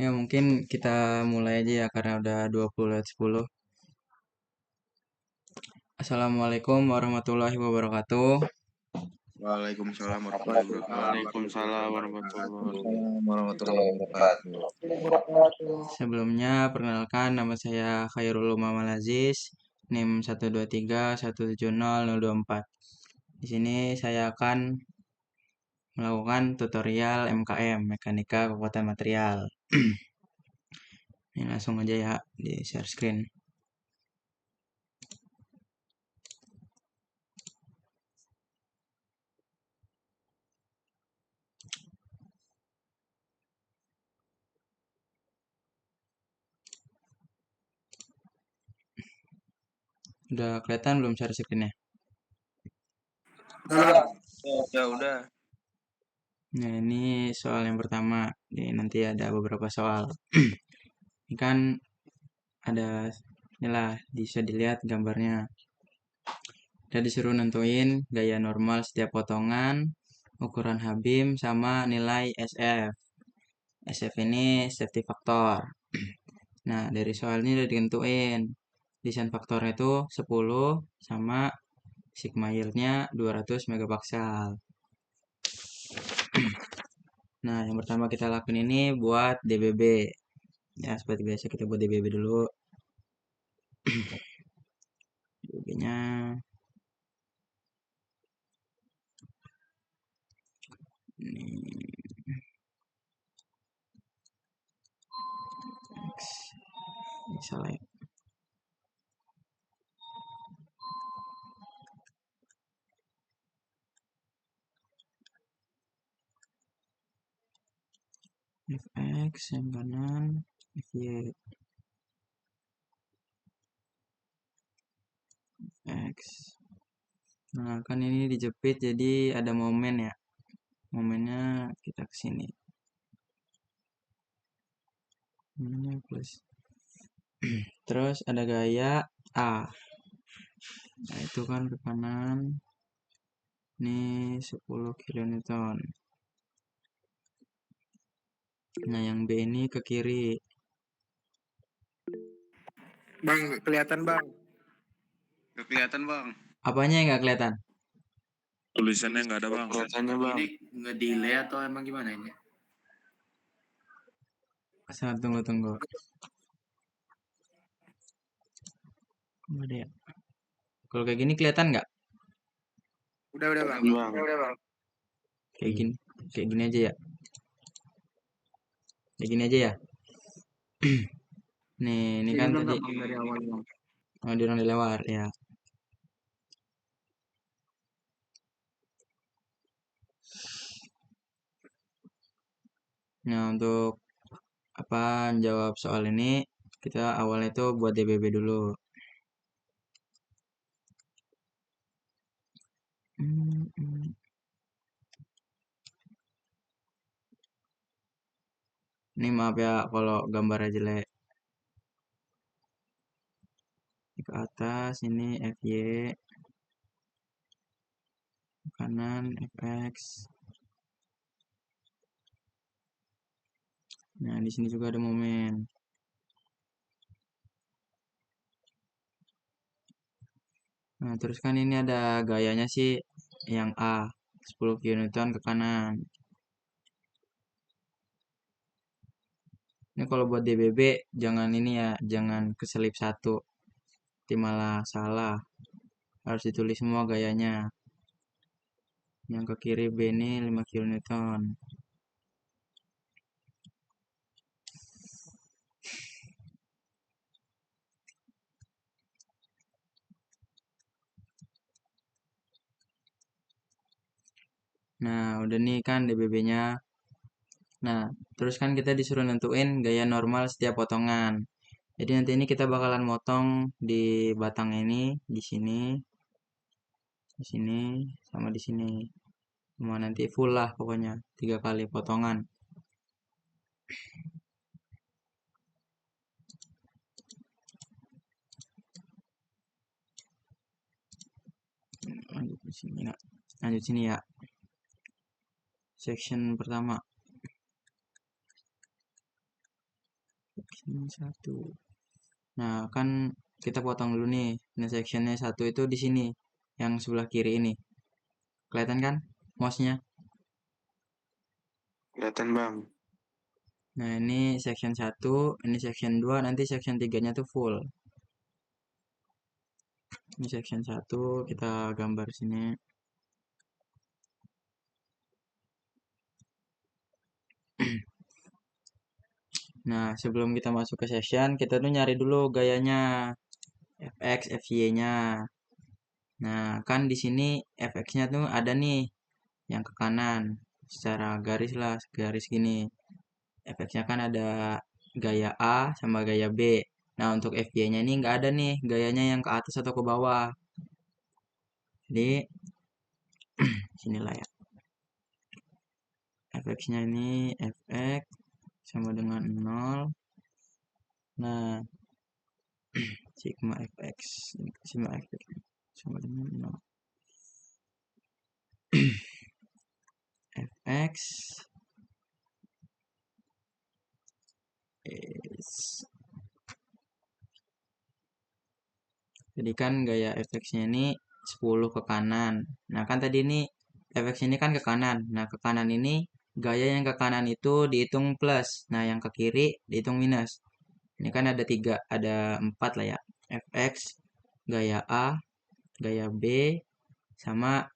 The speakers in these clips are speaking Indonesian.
Ya mungkin kita mulai aja ya karena udah 20 lewat 10. Assalamualaikum warahmatullahi wabarakatuh. Waalaikumsalam warahmatullahi wabarakatuh. Waalaikumsalam warahmatullahi Waalaikumsalam warahmatullahi wabarakatuh. Sebelumnya perkenalkan nama saya Khairul Muhammad Aziz, NIM 123170024. Di sini saya akan melakukan tutorial MKM, Mekanika Kekuatan Material. Ini langsung aja ya di share screen. Udah kelihatan belum share screen-nya? Udah. Nah, ini soal yang pertama. Nanti ada beberapa soal. Ini kan ada, inilah bisa dilihat gambarnya. Kita disuruh nentuin gaya normal setiap potongan, ukuran Habim, sama nilai SF. SF ini safety factor. Nah, dari soal ini udah ditentuin. Desain faktornya itu 10 sama sigma yield-nya 200 megapaskal. Nah, yang pertama kita lakuin ini buat DBB. Ya, seperti biasa kita buat DBB dulu. DBB-nya ini salah ya. Fx yang kanan, Fy X. Nah, kan ini dijepit jadi ada momen ya. Momennya kita ke sini. Momennya plus. Terus ada gaya A. Nah, itu kan ke kanan. Ini 10 kilonewton. Nah, yang B ini ke kiri. Bang, kelihatan bang. Gak kelihatan bang. Apanya yang nggak kelihatan? Tulisannya nggak ada bang. Kelihatannya bang. Ini nge-delay atau emang gimana ini? Saat tunggu. Nggak ada ya. Kalau kayak gini kelihatan nggak? Udah bang. Udah bang. Kayak gini aja ya. Kayak gini aja ya. Nih, ini kan tadi Dari awal bang. oh, di lewat ya. Nah, untuk jawab soal ini kita awalnya itu buat DBB dulu. Ini maaf ya kalau gambarnya jelek. Ke atas ini FY, kanan FX. Nah, di sini juga ada momen. Nah, terus kan ini ada gayanya sih yang A, 10 kN ke kanan. Ini kalau buat DBB jangan ini ya, jangan keselip satu. Nanti malah salah. Harus ditulis semua gayanya. Yang ke kiri B ini 5 kN. Nah, udah nih kan DBB-nya. Nah, terus kan kita disuruh nentuin gaya normal setiap potongan. Jadi nanti ini kita bakalan motong di batang ini, di sini, sama di sini. Semua nanti full lah pokoknya, 3 kali potongan. Lanjut sini ya. Section pertama. section 1. Nah, kan kita potong dulu nih. Nah, sectionnya 1 itu di sini. Yang sebelah kiri ini. Kelihatan kan mouse-nya? Kelihatan bang. Nah, ini section 1, ini section 2, nanti section 3-nya tuh full. Ini section 1, kita gambar sini. Nah, sebelum kita masuk ke section, kita tuh nyari dulu gayanya fx, fy-nya. Nah, kan di sini fx-nya tuh ada nih yang ke kanan secara garis lah, garis gini. Fx-nya kan ada gaya A sama gaya B. Nah, untuk fy-nya ini nggak ada nih gayanya yang ke atas atau ke bawah. Jadi, sinilah ya. Fx-nya ini fx sama dengan 0. Nah, sigma fx sama dengan 0. fx is, jadi kan gaya fx-nya ini 10 ke kanan. Nah, kan tadi ini fx ini kan ke kanan. Nah, ke kanan ini gaya yang ke kanan itu dihitung plus. Nah, yang ke kiri dihitung minus. Ini kan ada 3, ada 4 lah ya. fx, gaya A, gaya B, sama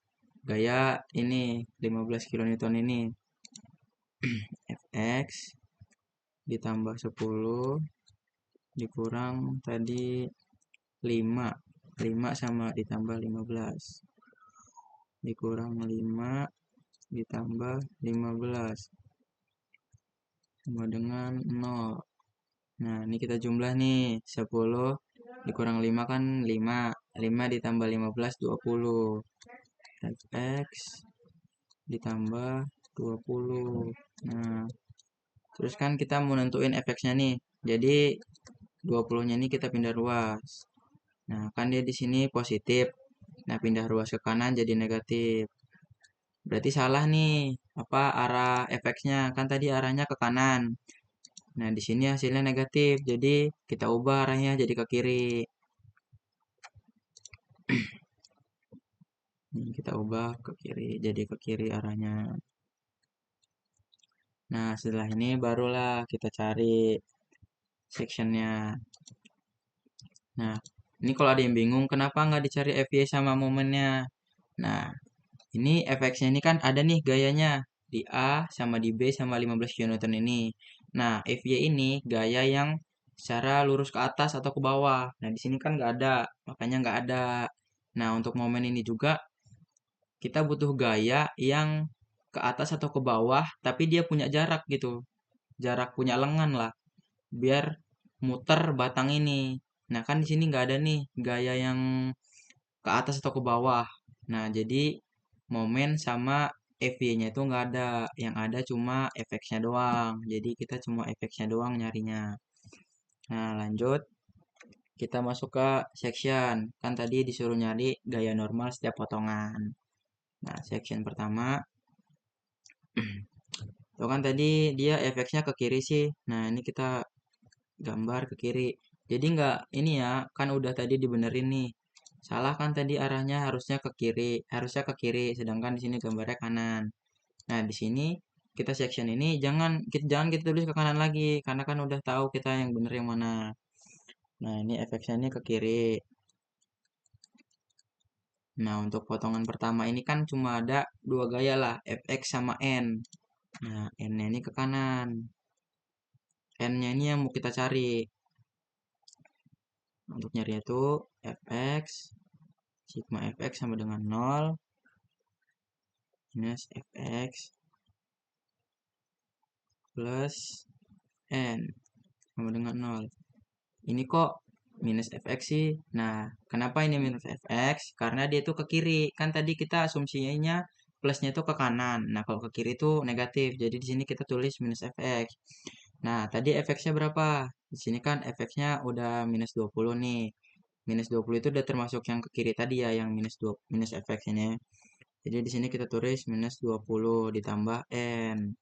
gaya ini 15 kN ini. fx ditambah 10 dikurang tadi 5. 5 sama ditambah 15. Dikurang 5 ditambah 15. Sama dengan 0. Nah, ini kita jumlah nih. 10 dikurang 5 kan 5. 5 ditambah 15, 20. fx ditambah 20. Nah, terus kan kita mau nentuin fx-nya nih. Jadi 20-nya ini kita pindah ruas. Nah, kan dia di sini positif. Nah, pindah ruas ke kanan jadi negatif. Berarti salah nih. Apa arah fx-nya? Kan tadi arahnya ke kanan. Nah, di sini hasilnya negatif. Jadi kita ubah arahnya jadi ke kiri. Ini kita ubah ke kiri, jadi ke kiri arahnya. Nah, setelah ini barulah kita cari sectionnya. Nah, ini kalau ada yang bingung, kenapa nggak dicari FY sama momennya? Nah, ini fx-nya ini kan ada nih gayanya di A sama di B sama 15 kN ini. Nah, FY ini gaya yang secara lurus ke atas atau ke bawah. Nah, di sini kan nggak ada, makanya nggak ada. Nah, untuk momen ini juga kita butuh gaya yang ke atas atau ke bawah, tapi dia punya jarak gitu. Jarak punya lengan lah, biar muter batang ini. Nah, kan di sini nggak ada nih gaya yang ke atas atau ke bawah. Nah, jadi momen sama FY-nya itu nggak ada. Yang ada cuma fx-nya doang. Jadi kita cuma fx-nya doang nyarinya. Nah, lanjut. Kita masuk ke section. Kan tadi disuruh nyari gaya normal setiap potongan. Nah, section pertama. Tuh kan tadi dia fx-nya ke kiri sih. Nah, ini kita gambar ke kiri. Jadi nggak ini ya, kan udah tadi dibenerin nih. Salah kan tadi arahnya harusnya ke kiri, sedangkan di sini gambarnya kanan. Nah, di sini kita section ini jangan kita tulis ke kanan lagi, karena kan udah tahu kita yang bener yang mana. Nah, ini fx-nya ini ke kiri. Nah, untuk potongan pertama ini kan cuma ada 2 gaya lah, fx sama n. Nah, n-nya ini ke kanan. N-nya ini yang mau kita cari. Untuk nyari itu fx sigma fx sama dengan 0 minus fx plus n sama dengan 0. Ini kok minus fx sih? Nah, kenapa ini minus fx? Karena dia itu ke kiri. Kan tadi kita asumsinya plusnya itu ke kanan. Nah, kalau ke kiri itu negatif. Jadi di sini kita tulis minus fx. Nah, tadi fx-nya berapa? Di sini kan fx-nya udah minus 20 nih. Minus 20 itu udah termasuk yang ke kiri tadi ya, yang minus fx ini. Jadi di sini kita tulis minus 20 ditambah n.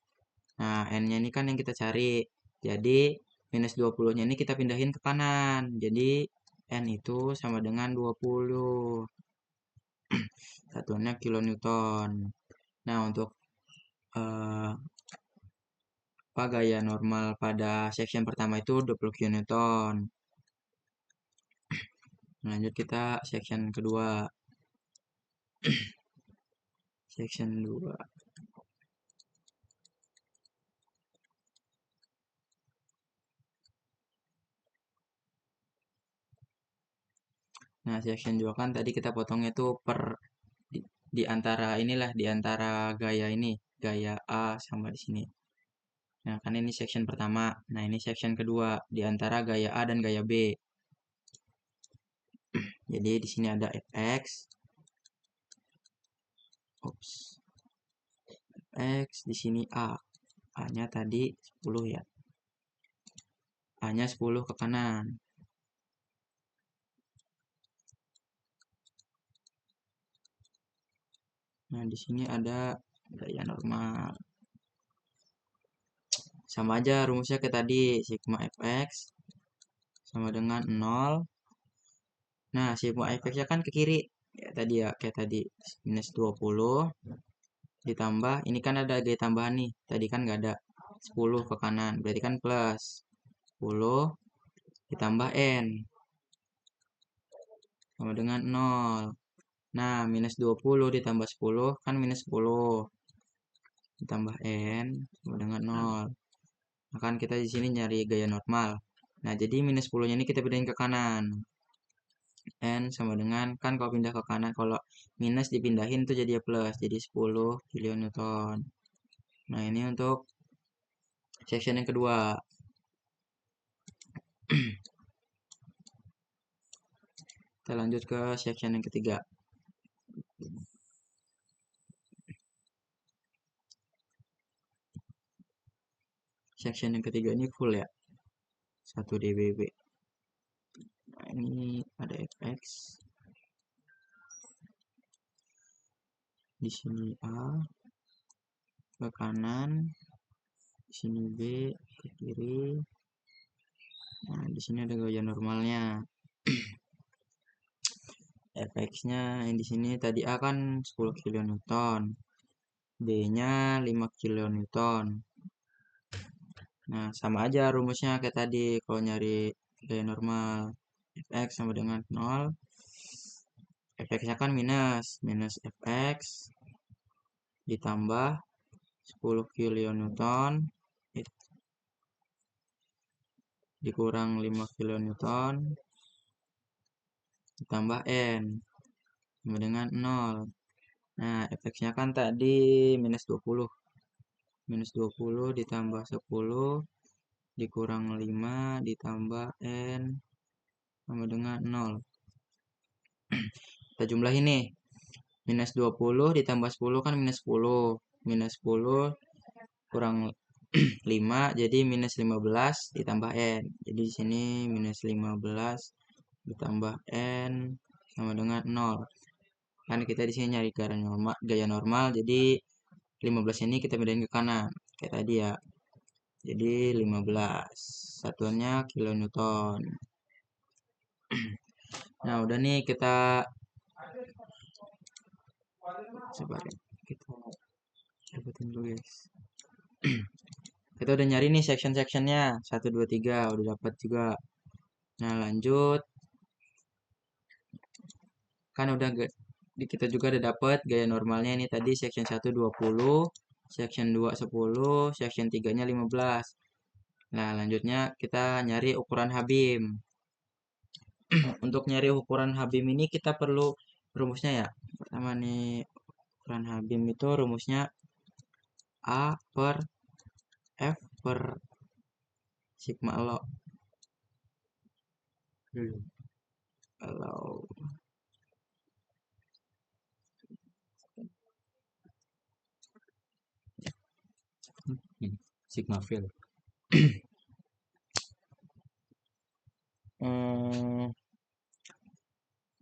Nah, n-nya ini kan yang kita cari. Jadi minus 20-nya ini kita pindahin ke kanan. Jadi N itu sama dengan 20. Satuannya kilonewton. Nah, untuk gaya normal pada section pertama itu 20 kilonewton. Lanjut kita section kedua. Section 2. Nah, section 2 kan tadi kita potongnya tuh per di antara inilah, di antara gaya ini, gaya A sama di sini. Nah, kan ini section pertama. Nah, ini section kedua di antara gaya A dan gaya B. Jadi di sini ada fx. Fx di sini A. A-nya tadi 10 ya. A-nya 10 ke kanan. Nah, di sini ada gaya normal. Sama aja rumusnya kayak tadi, sigma fx sama dengan 0. Nah, sigma fx-nya kan ke kiri. Ya, tadi ya, kayak tadi. Minus 20 ditambah, ini kan ada gaya tambahan nih. Tadi kan nggak ada 10 ke kanan. Berarti kan plus 10 ditambah N. Sama dengan 0. Nah, minus 20 ditambah 10 kan minus 10. Ditambah N sama dengan 0. Nah, kan kita di sini nyari gaya normal. Nah, jadi minus 10-nya ini kita pindahin ke kanan. N sama dengan, kan kalau pindah ke kanan, kalau minus dipindahin tuh jadi plus. Jadi 10 kilonewton. Nah, ini untuk section yang kedua. Kita lanjut ke section yang ketiga. Section yang ketiga ini full ya. 1 dBb. Nah, ini ada fx. Di sini A ke kanan, di sini B ke kiri. Nah, di sini ada gaya normalnya. Fx-nya yang di sini tadi A kan 10 kilonewton. B-nya 5 kilonewton. Nah, sama aja rumusnya kayak tadi kalau nyari gaya normal. Fx sama dengan 0. Fx-nya kan minus fx ditambah 10 kilonewton dikurang 5 kilonewton ditambah N sama dengan 0. Nah, fx-nya kan tadi minus 20. Minus 20 ditambah 10 dikurang 5 ditambah N sama dengan 0. Kita jumlah ini. Minus 20 ditambah 10 kan minus 10. Minus 10 kurang 5 jadi minus 15 ditambah N. Jadi di sini minus 15 ditambah N sama dengan 0. Kan kita di sini nyari gaya normal, jadi 15 ini kita pindahin ke kanan kayak tadi ya. Jadi 15 satuannya kilonewton. Nah, udah nih kita sebarin, kita dapetin dulu guys. Kita udah nyari nih section-sectionnya 1, 2, 3 udah dapat juga. Nah, lanjut kan udah kita juga udah dapat gaya normalnya ini tadi section 1 20, section 2 10, section 3-nya 15. Nah, lanjutnya kita nyari ukuran H-beam. Untuk nyari ukuran H-beam ini kita perlu rumusnya ya. Pertama nih, ukuran H-beam itu rumusnya A per F per sigma log. Kalau sigma fill.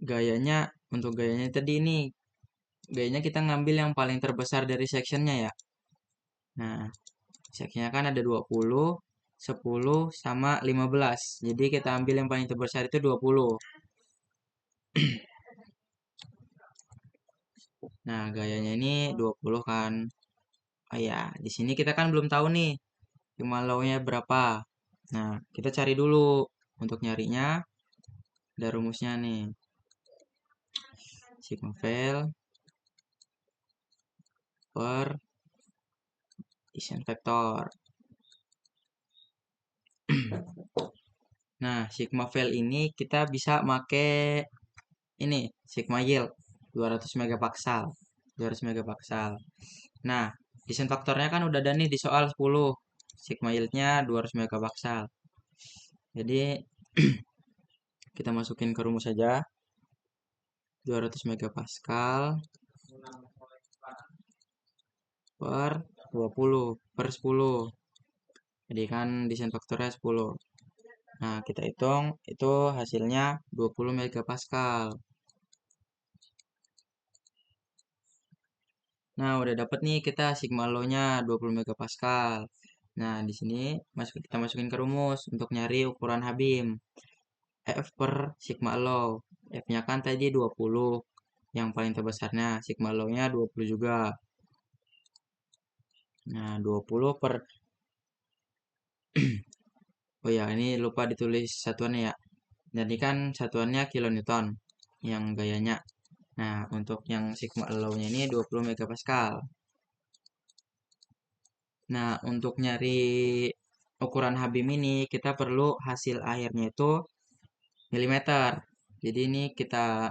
Gayanya, untuk gayanya tadi ini, gayanya kita ngambil yang paling terbesar dari sectionnya ya. Nah, sectionnya kan ada 20, 10 sama 15. Jadi kita ambil yang paling terbesar itu 20. Nah, gayanya ini 20 kan. Oh ya, di sini kita kan belum tahu nih sigma low-nya berapa. Nah, kita cari dulu. Untuk nyarinya ada rumusnya nih. Sigma vel per Ising vektor. Nah, sigma vel ini kita bisa make ini sigma yield 200 megapaksal. 200 megapaksal. Nah, desain faktornya kan udah ada nih di soal 10. Sigma yieldnya 200 megapaksal. Jadi kita masukin ke rumus saja. 200 megapascal per 20 per 10. Jadi kan desain faktornya 10. Nah, kita hitung itu hasilnya 20 megapascal. Nah, udah dapat nih kita sigma low-nya 20 megapascal. Nah, di sini kita masukin ke rumus untuk nyari ukuran Habim. F per sigma low. F-nya kan tadi 20. Yang paling terbesarnya sigma low-nya 20 juga. Nah, 20 per oh ya, ini lupa ditulis satuannya ya. Jadi kan satuannya kilonewton yang gayanya. Nah, untuk yang sigma low-nya ini 20 megapascal. Nah, untuk nyari ukuran Habim ini kita perlu hasil akhirnya itu milimeter. Jadi ini kita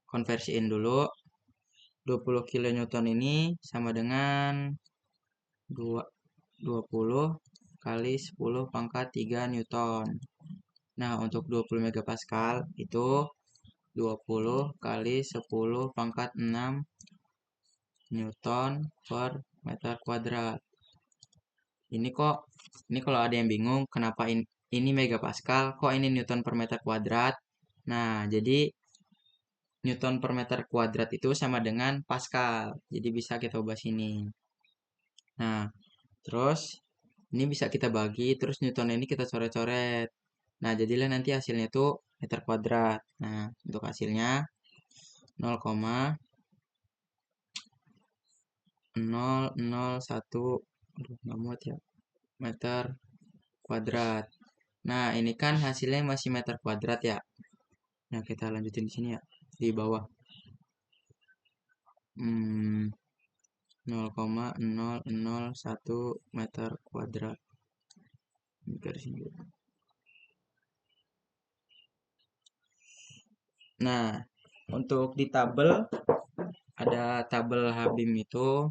konversiin dulu. 20 kilonewton ini sama dengan 20 kali 10 pangkat 3 newton. Nah, untuk 20 megapascal itu 20 kali 10 pangkat 6 newton per meter kuadrat. Ini kalau ada yang bingung kenapa ini megapascal, kok ini newton per meter kuadrat. Nah, jadi newton per meter kuadrat itu sama dengan pascal. Jadi bisa kita ubah sini. Nah, terus ini bisa kita bagi, terus newton ini kita coret-coret. Nah, jadilah nanti hasilnya itu meter kuadrat. Nah, untuk hasilnya 0,001 nggak muat ya, meter kuadrat. Nah, ini kan hasilnya masih meter kuadrat ya. Nah, kita lanjutin di sini ya, di bawah. 0,001 meter kuadrat. Garis ini. Nah, untuk di tabel ada tabel Habim itu.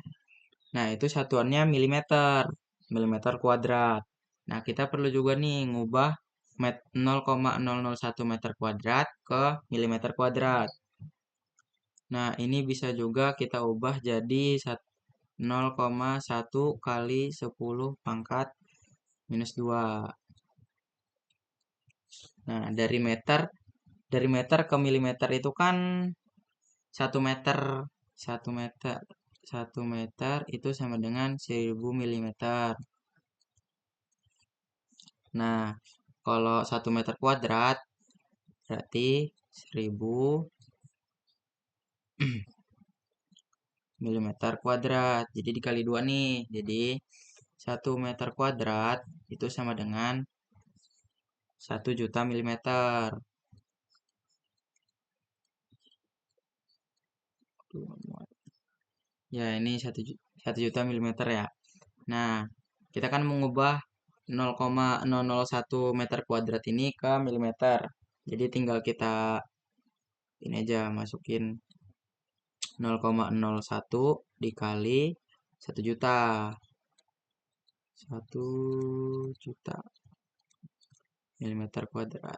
Nah, itu satuannya milimeter, milimeter kuadrat. Nah, kita perlu juga nih ngubah 0,001 meter kuadrat ke milimeter kuadrat. Nah, ini bisa juga kita ubah jadi 0,1 kali 10 pangkat minus 2. Nah, dari meter ke milimeter itu kan 1 meter. 1 meter itu sama dengan 1000 milimeter. Nah, kalau 1 meter kuadrat berarti 1000 milimeter kuadrat. Jadi dikali 2 nih. Jadi 1 meter kuadrat itu sama dengan 1 juta milimeter. Ya, ini 1 juta milimeter ya. Nah, kita kan mengubah 0,001 meter kuadrat ini ke milimeter. Jadi tinggal kita ini aja masukin 0,01 dikali 1 juta. 1 juta milimeter kuadrat.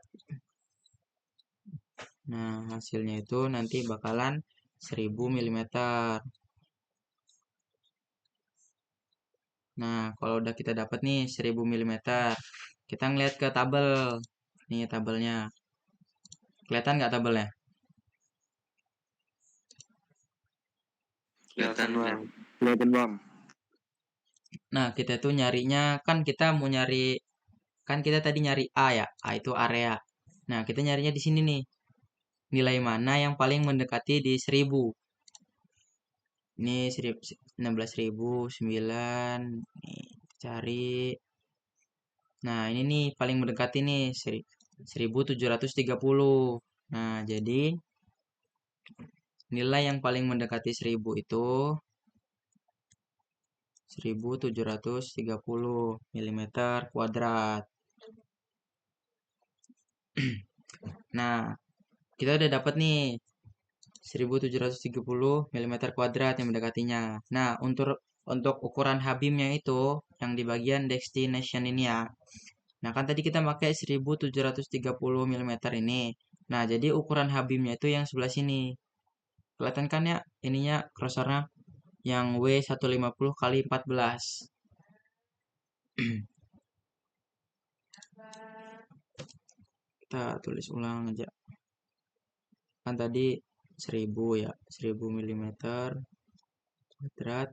Nah, hasilnya itu nanti bakalan 1000 milimeter. Nah, kalau udah kita dapat nih 1000 milimeter, kita ngeliat ke tabel. Nih tabelnya. Kelihatan nggak tabelnya? Kelihatan bang. Kelihatan bang. Nah, kita tuh nyarinya kan kita mau nyari kan kita tadi nyari A ya. A itu area. Nah, kita nyarinya di sini nih. Nilai mana yang paling mendekati di 1000? Ini 16.009. Nih, cari. Nah, ini nih paling mendekati nih 1730. Nah, jadi nilai yang paling mendekati 1000 itu 1730 mm kuadrat. Nah, kita udah dapat nih 1730 mm kuadrat yang mendekatinya. Nah, untuk ukuran habimnya itu yang di bagian destination ini ya. Nah, kan tadi kita pakai 1730 mm ini. Nah, jadi ukuran habimnya itu yang sebelah sini. Kelihatan kan ya ininya crossernya yang W150 kali 14. Kita tulis ulang aja. Kan tadi 1000 ya, 1000 mm kuadrat.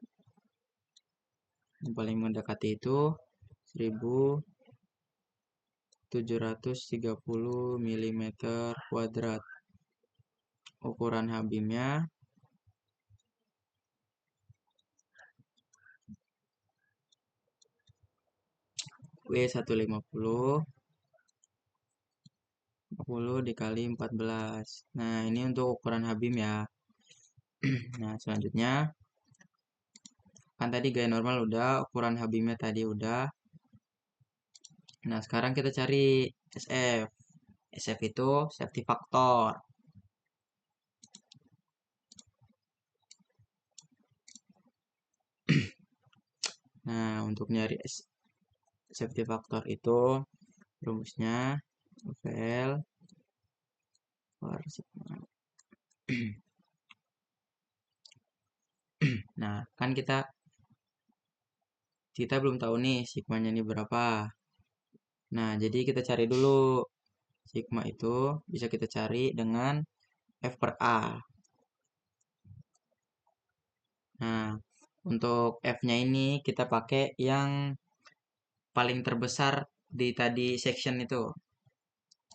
Yang paling mendekati itu 1730 mm kuadrat. Ukuran habimnya W150 40 dikali 14. Nah, ini untuk ukuran habim ya. Nah, selanjutnya kan tadi gaya normal udah, ukuran habimnya tadi udah. Nah, sekarang kita cari SF. SF itu safety factor. Nah, untuk nyari safety factor itu rumusnya VL per sigma. Nah, kan kita belum tahu nih sigmanya ini berapa. Nah, jadi kita cari dulu. Sigma itu bisa kita cari dengan F per A. Nah, untuk F-nya ini kita pakai yang paling terbesar di tadi section itu.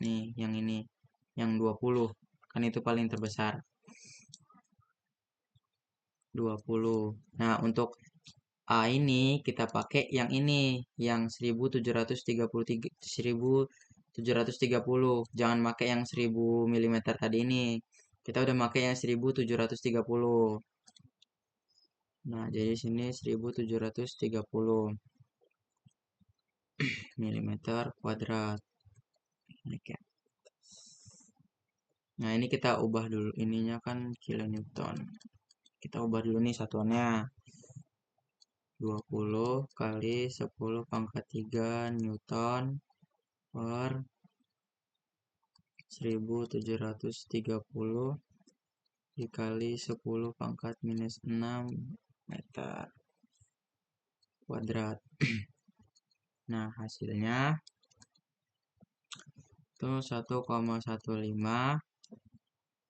Nih, yang ini. Yang 20. Kan itu paling terbesar. 20. Nah, untuk A ini kita pakai yang ini. Yang 1730. Jangan pakai yang 1000 mm tadi ini. Kita udah pakai yang 1730. Nah, jadi sini 1730 mm kuadrat. Nah, ini kita ubah dulu. Ininya kan kilonewton. Kita ubah dulu nih satuannya. 20 kali 10 pangkat 3 Newton per 1730 dikali 10 pangkat minus 6 meter kuadrat. Nah, hasilnya itu 1,15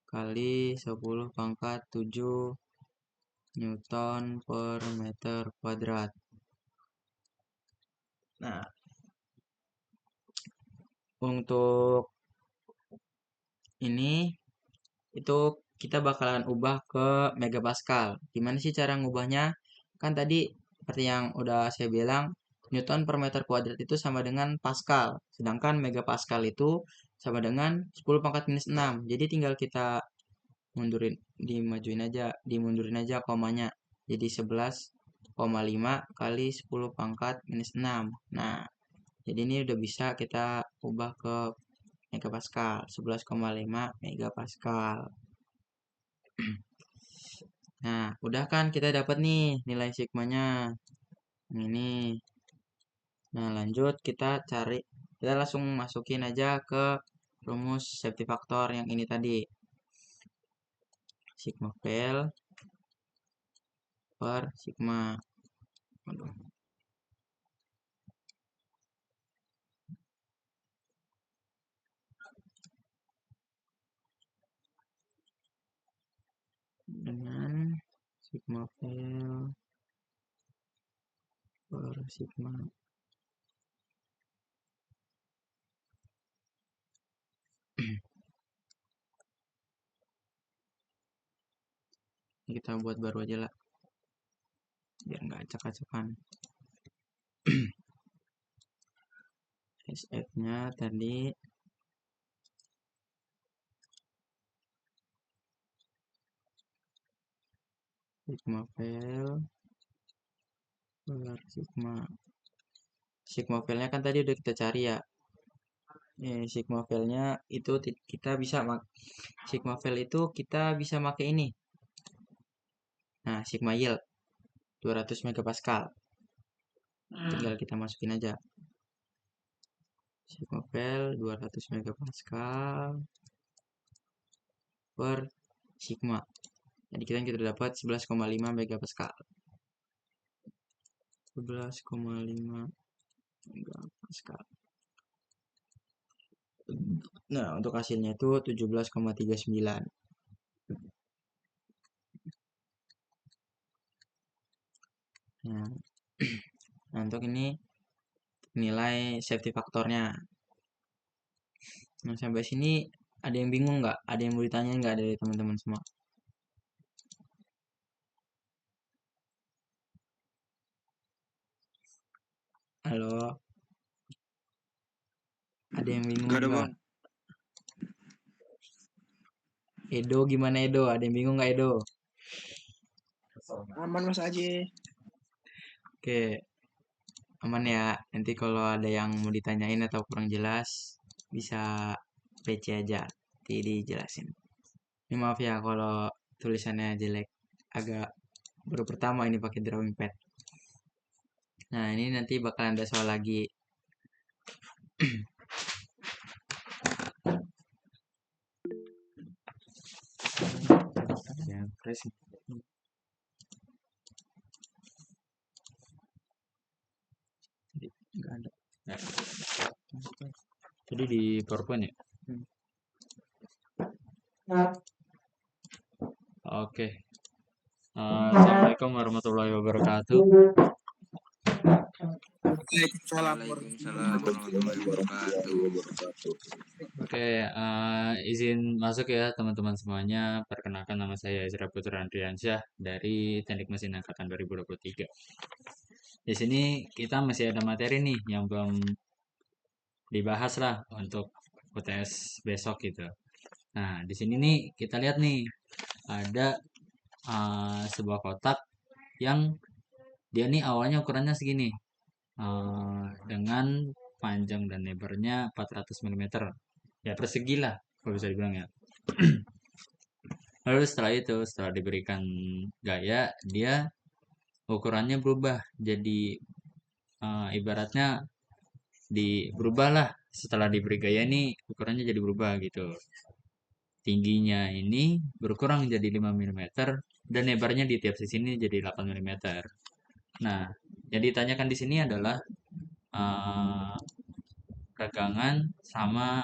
kali 10 pangkat 7 Newton per meter kuadrat. Nah, untuk ini itu kita bakalan ubah ke megapascal. Gimana sih cara ngubahnya? Kan tadi seperti yang udah saya bilang, Newton per meter kuadrat itu sama dengan Pascal. Sedangkan megapascal itu sama dengan 10 pangkat minus 6. Jadi tinggal kita dimundurin aja komanya. Jadi 11,5 kali 10 pangkat minus 6. Nah, jadi ini udah bisa kita ubah ke megapascal. 11,5 megapascal. Nah, udah kan kita dapat nih nilai sigmanya. Yang ini. Nah, lanjut kita langsung masukin aja ke rumus safety factor yang ini tadi. Sigma VL per sigma. Aduh. Dengan sigma VL per sigma. Kita buat baru aja lah, biar nggak acak-acakan. SF-nya tadi sigma vel per sigma. Sigma vel-nya kan tadi udah kita cari ya. Sigma vel-nya itu kita bisa sigma vel itu kita bisa pakai ini. Nah, sigma yield 200 megapascal. Tinggal kita masukin aja. Sigma vel 200 megapascal per sigma. Jadi kita dapat 11,5 megapascal. 11,5 megapascal. Nah, untuk hasilnya itu 17,39. Nah, untuk ini nilai safety faktornya. Nah, sampai sini ada yang bingung nggak? Ada yang mau ditanyain nggak dari teman-teman semua? Halo? Ada yang bingung Gak ada nggak? bang. Edo gimana Edo? Ada yang bingung nggak Edo? Aman Mas Aji. Oke, aman ya. Nanti kalau ada yang mau ditanyain atau kurang jelas, bisa PC aja. Nanti dijelasin. Ini maaf ya kalau tulisannya jelek. Agak baru pertama ini pakai drawing pad. Nah, ini nanti bakal ada soal lagi. Ya, press. Enggak ada. Jadi di PowerPoint ya? Oke. Assalamualaikum warahmatullahi wabarakatuh. Waalaikumsalam warahmatullahi wabarakatuh. Oke, izin masuk ya teman-teman semuanya. Perkenalkan nama saya Ezra Putra Andriansyah dari Teknik Mesin Angkatan 2023. Di sini kita masih ada materi nih yang belum dibahas lah untuk UTS besok gitu. Nah, di sini nih kita lihat nih ada sebuah kotak yang dia nih awalnya ukurannya segini dengan panjang dan lebarnya 400 mm ya persegi lah kalau bisa dibilang ya. Lalu setelah diberikan gaya dia ukurannya berubah jadi ibaratnya berubah lah setelah diberi gaya ini ukurannya jadi berubah gitu. Tingginya ini berkurang jadi 5 mm dan lebarnya di tiap sisi ini jadi 8 mm. Nah, yang ditanyakan di sini adalah regangan sama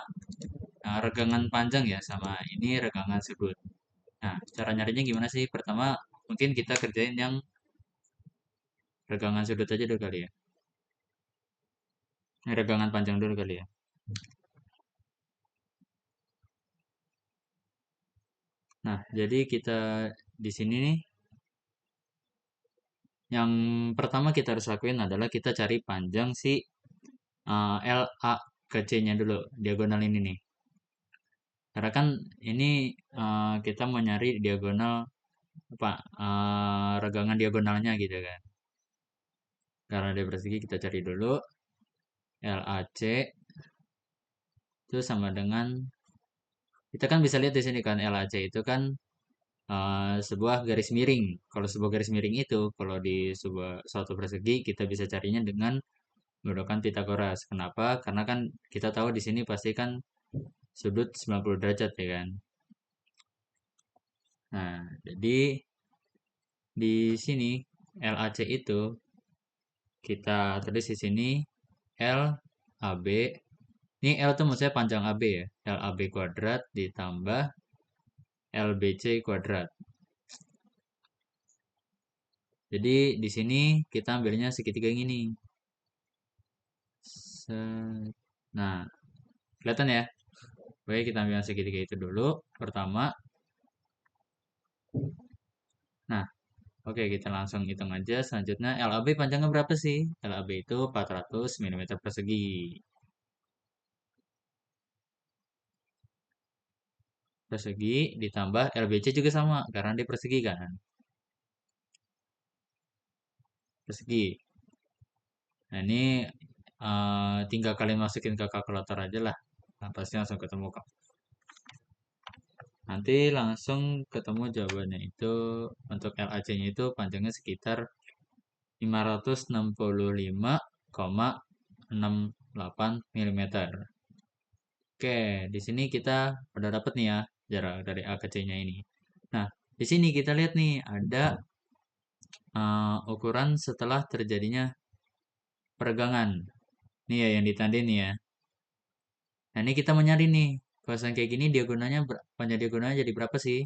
regangan panjang ya sama ini regangan sudut. Nah, cara nyarinya gimana sih? Pertama, mungkin kita kerjain yang regangan sudut aja dulu kali ya. Regangan panjang dulu kali ya. Nah, jadi kita di sini nih yang pertama kita harus lakuin adalah kita cari panjang si LA ke C-nya dulu, diagonal ini nih. Karena kan ini kita mau nyari diagonal apa regangan diagonalnya gitu kan. Karena dia persegi kita cari dulu LAC itu sama dengan kita kan bisa lihat di sini kan LAC itu kan sebuah garis miring. Kalau sebuah garis miring itu kalau di suatu persegi kita bisa carinya dengan menggunakan Pitagoras. Kenapa? Karena kan kita tahu di sini pasti kan sudut 90 derajat ya kan. Nah, jadi di sini LAC itu kita tulis di sini LAB. Ini L itu maksudnya panjang AB ya. LAB kuadrat ditambah LBC kuadrat. Jadi di sini kita ambilnya segitiga yang ini. Nah, kelihatan ya? Oke, kita ambil yang segitiga itu dulu. Pertama. Nah, oke, kita langsung hitung aja. Selanjutnya, LAB panjangnya berapa sih? LAB itu 400 mm persegi. Persegi ditambah LBC juga sama, karena dia persegi kan. Persegi. Nah, ini tinggal kalian masukin ke kalkulator aja lah. Nah, pasti langsung ketemu kok. Nanti langsung ketemu jawabannya itu untuk LAC-nya itu panjangnya sekitar 565,68 mm. Oke, di sini kita udah dapet nih ya jarak dari A ke C-nya ini. Nah, di sini kita lihat nih ada ukuran setelah terjadinya peregangan. Nih ya yang ditandai nih ya. Nah, ini kita mau nyari nih. Kalau yang kayak gini diagonalnya panjang diagonalnya jadi berapa sih?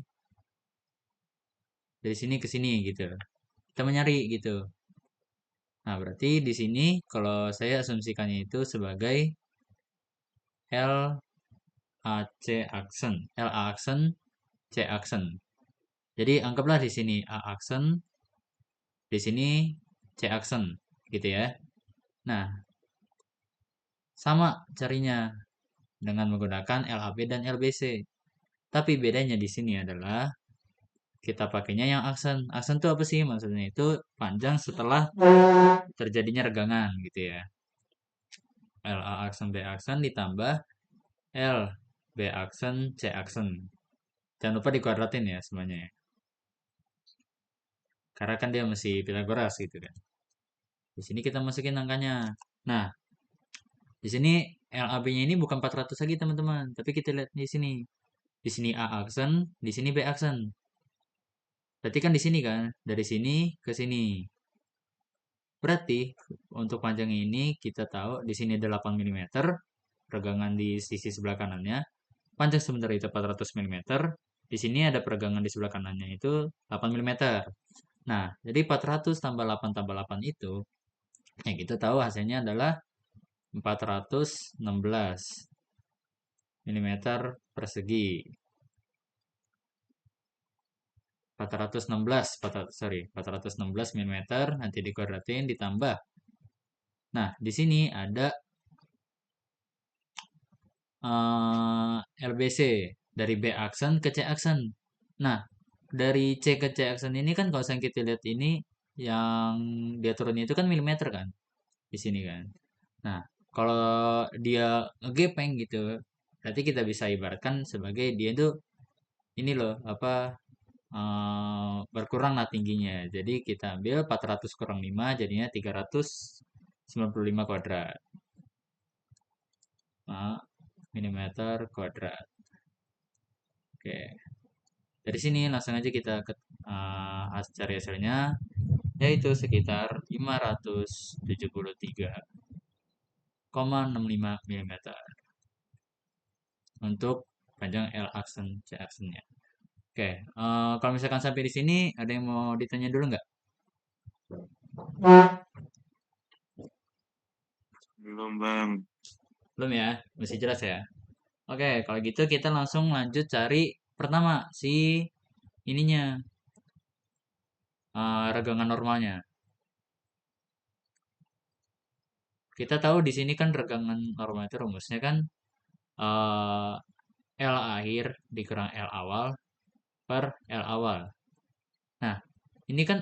Dari sini ke sini gitu. Kita mau nyari gitu. Nah, berarti di sini kalau saya asumsikannya itu sebagai L A C aksen, L A aksen, C aksen. Jadi anggaplah di sini A aksen, di sini C aksen, gitu ya. Nah, sama carinya dengan menggunakan LAB dan LBC. Tapi bedanya di sini adalah kita pakainya yang aksen. Aksen itu apa sih? Maksudnya itu panjang setelah terjadinya regangan gitu ya. LA aksen B aksen ditambah L B aksen C aksen. Jangan lupa dikuadratin ya semuanya ya. Karena kan dia masih Pythagoras gitu kan. Di sini kita masukin angkanya. Nah, di sini LAB-nya ini bukan 400 lagi teman-teman, tapi kita lihat di sini. Di sini A aksen, di sini B aksen. Berarti kan di sini kan, dari sini ke sini. Berarti untuk panjang ini kita tahu di sini ada 8 mm, peregangan di sisi sebelah kanannya. Panjang sebentar itu 400 mm. Di sini ada peregangan di sebelah kanannya itu 8 mm. Nah, jadi 400 tambah 8 itu, ya kita tahu hasilnya adalah 416 mm persegi. 416 mm nanti dikuadratin ditambah. Nah, di sini ada LBC dari B aksen ke C aksen. Nah, dari C ke C aksen ini kan kalau yang kita lihat ini yang dia turunnya itu kan milimeter kan di sini kan. Nah, kalau dia ngegepeng gitu, berarti kita bisa ibaratkan sebagai dia itu ini loh apa berkurang lah tingginya. Jadi kita ambil 400 kurang 5 jadinya 395 kuadrat. Nah, milimeter kuadrat. Oke. Dari sini langsung aja kita cari hasilnya yaitu sekitar 573,65 mm untuk panjang L aksen C aksennya. Oke, kalau misalkan sampai di sini ada yang mau ditanya dulu nggak? Belum bang. Belum ya, masih jelas ya. Oke, kalau gitu kita langsung lanjut cari pertama si ininya regangan normalnya. Kita tahu di sini kan regangan normal itu rumusnya kan eh, L akhir dikurang L awal per L awal. Nah, ini kan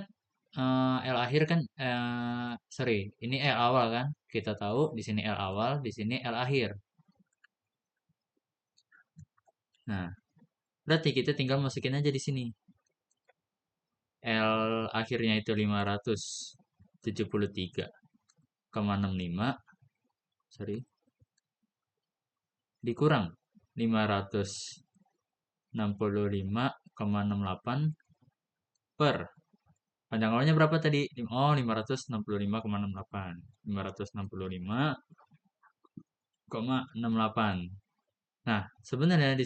L akhir kan sorry, ini L awal kan? Kita tahu di sini L awal, di sini L akhir. Nah, berarti kita tinggal masukin aja di sini. L akhirnya itu 573,65 sorry dikurang 565,68 per panjang awalnya berapa tadi? Oh, 565,68. 565,68. Nah, sebenarnya di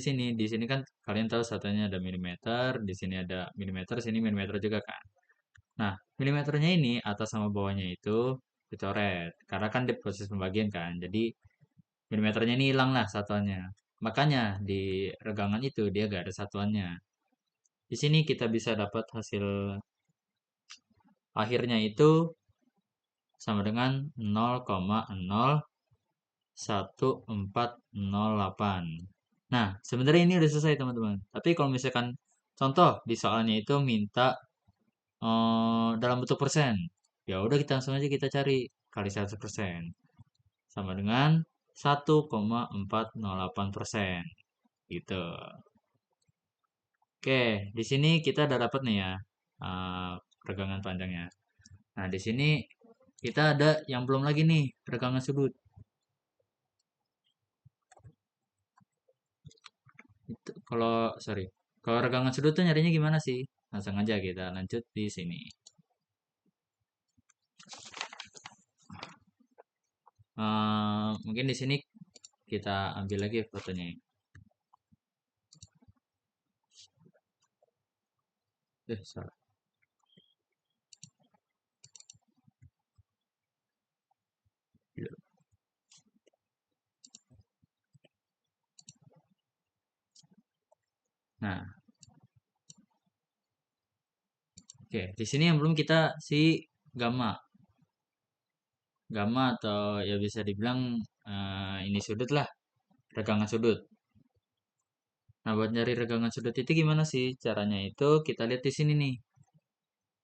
sini kan kalian tahu satunya ada milimeter, di sini ada milimeter, sini milimeter juga kan. Nah, milimeternya ini atas sama bawahnya itu dicoret. Karena kan di proses pembagian kan. Jadi milimeternya ini hilang lah satuannya. Makanya di regangan itu dia gak ada satuannya. Di sini kita bisa dapat hasil akhirnya itu sama dengan 0,01408. Nah, sebenarnya ini udah selesai teman-teman. Tapi kalau misalkan contoh di soalnya itu minta dalam bentuk persen, ya udah kita langsung aja kita cari kali 100% sama dengan 1,408% gitu. Oke, di sini kita udah dapat nih ya regangan panjangnya. Nah, di sini kita ada yang belum lagi nih, regangan sudut. Itu kalau sorry, kalau regangan sudut tuh nyarinya gimana sih? Langsung aja kita lanjut di sini. Mungkin di sini kita ambil lagi fotonya. Salah. Nah, oke, di sini yang belum kita si gamma. Gamma atau ya bisa dibilang ini sudut lah, regangan sudut. Nah, buat nyari regangan sudut itu gimana sih caranya itu? Kita lihat di sini nih.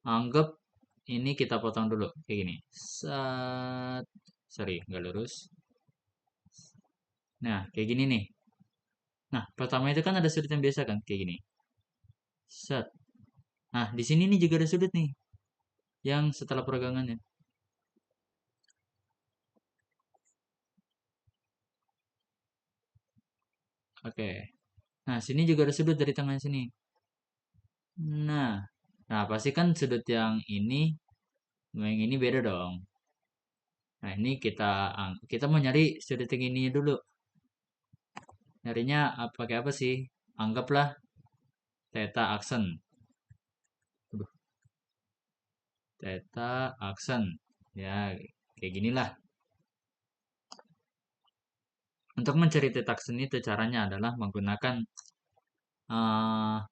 Anggap ini kita potong dulu kayak gini. Sorry, nggak lurus. Nah, kayak gini nih. Nah, pertama itu kan ada sudut yang biasa kan, kayak gini. Set. Nah, di sini nih juga ada sudut nih, yang setelah peregangannya. Oke. Nah, sini juga ada sudut dari tengah sini. Nah, nah pasti kan sudut yang ini beda dong. Nah, ini kita mau nyari sudut yang ini dulu. Nyarinya pakai apa sih? Anggaplah theta aksen. Theta aksen. Ya, kayak ginilah. Untuk mencari theta aksen itu caranya adalah menggunakan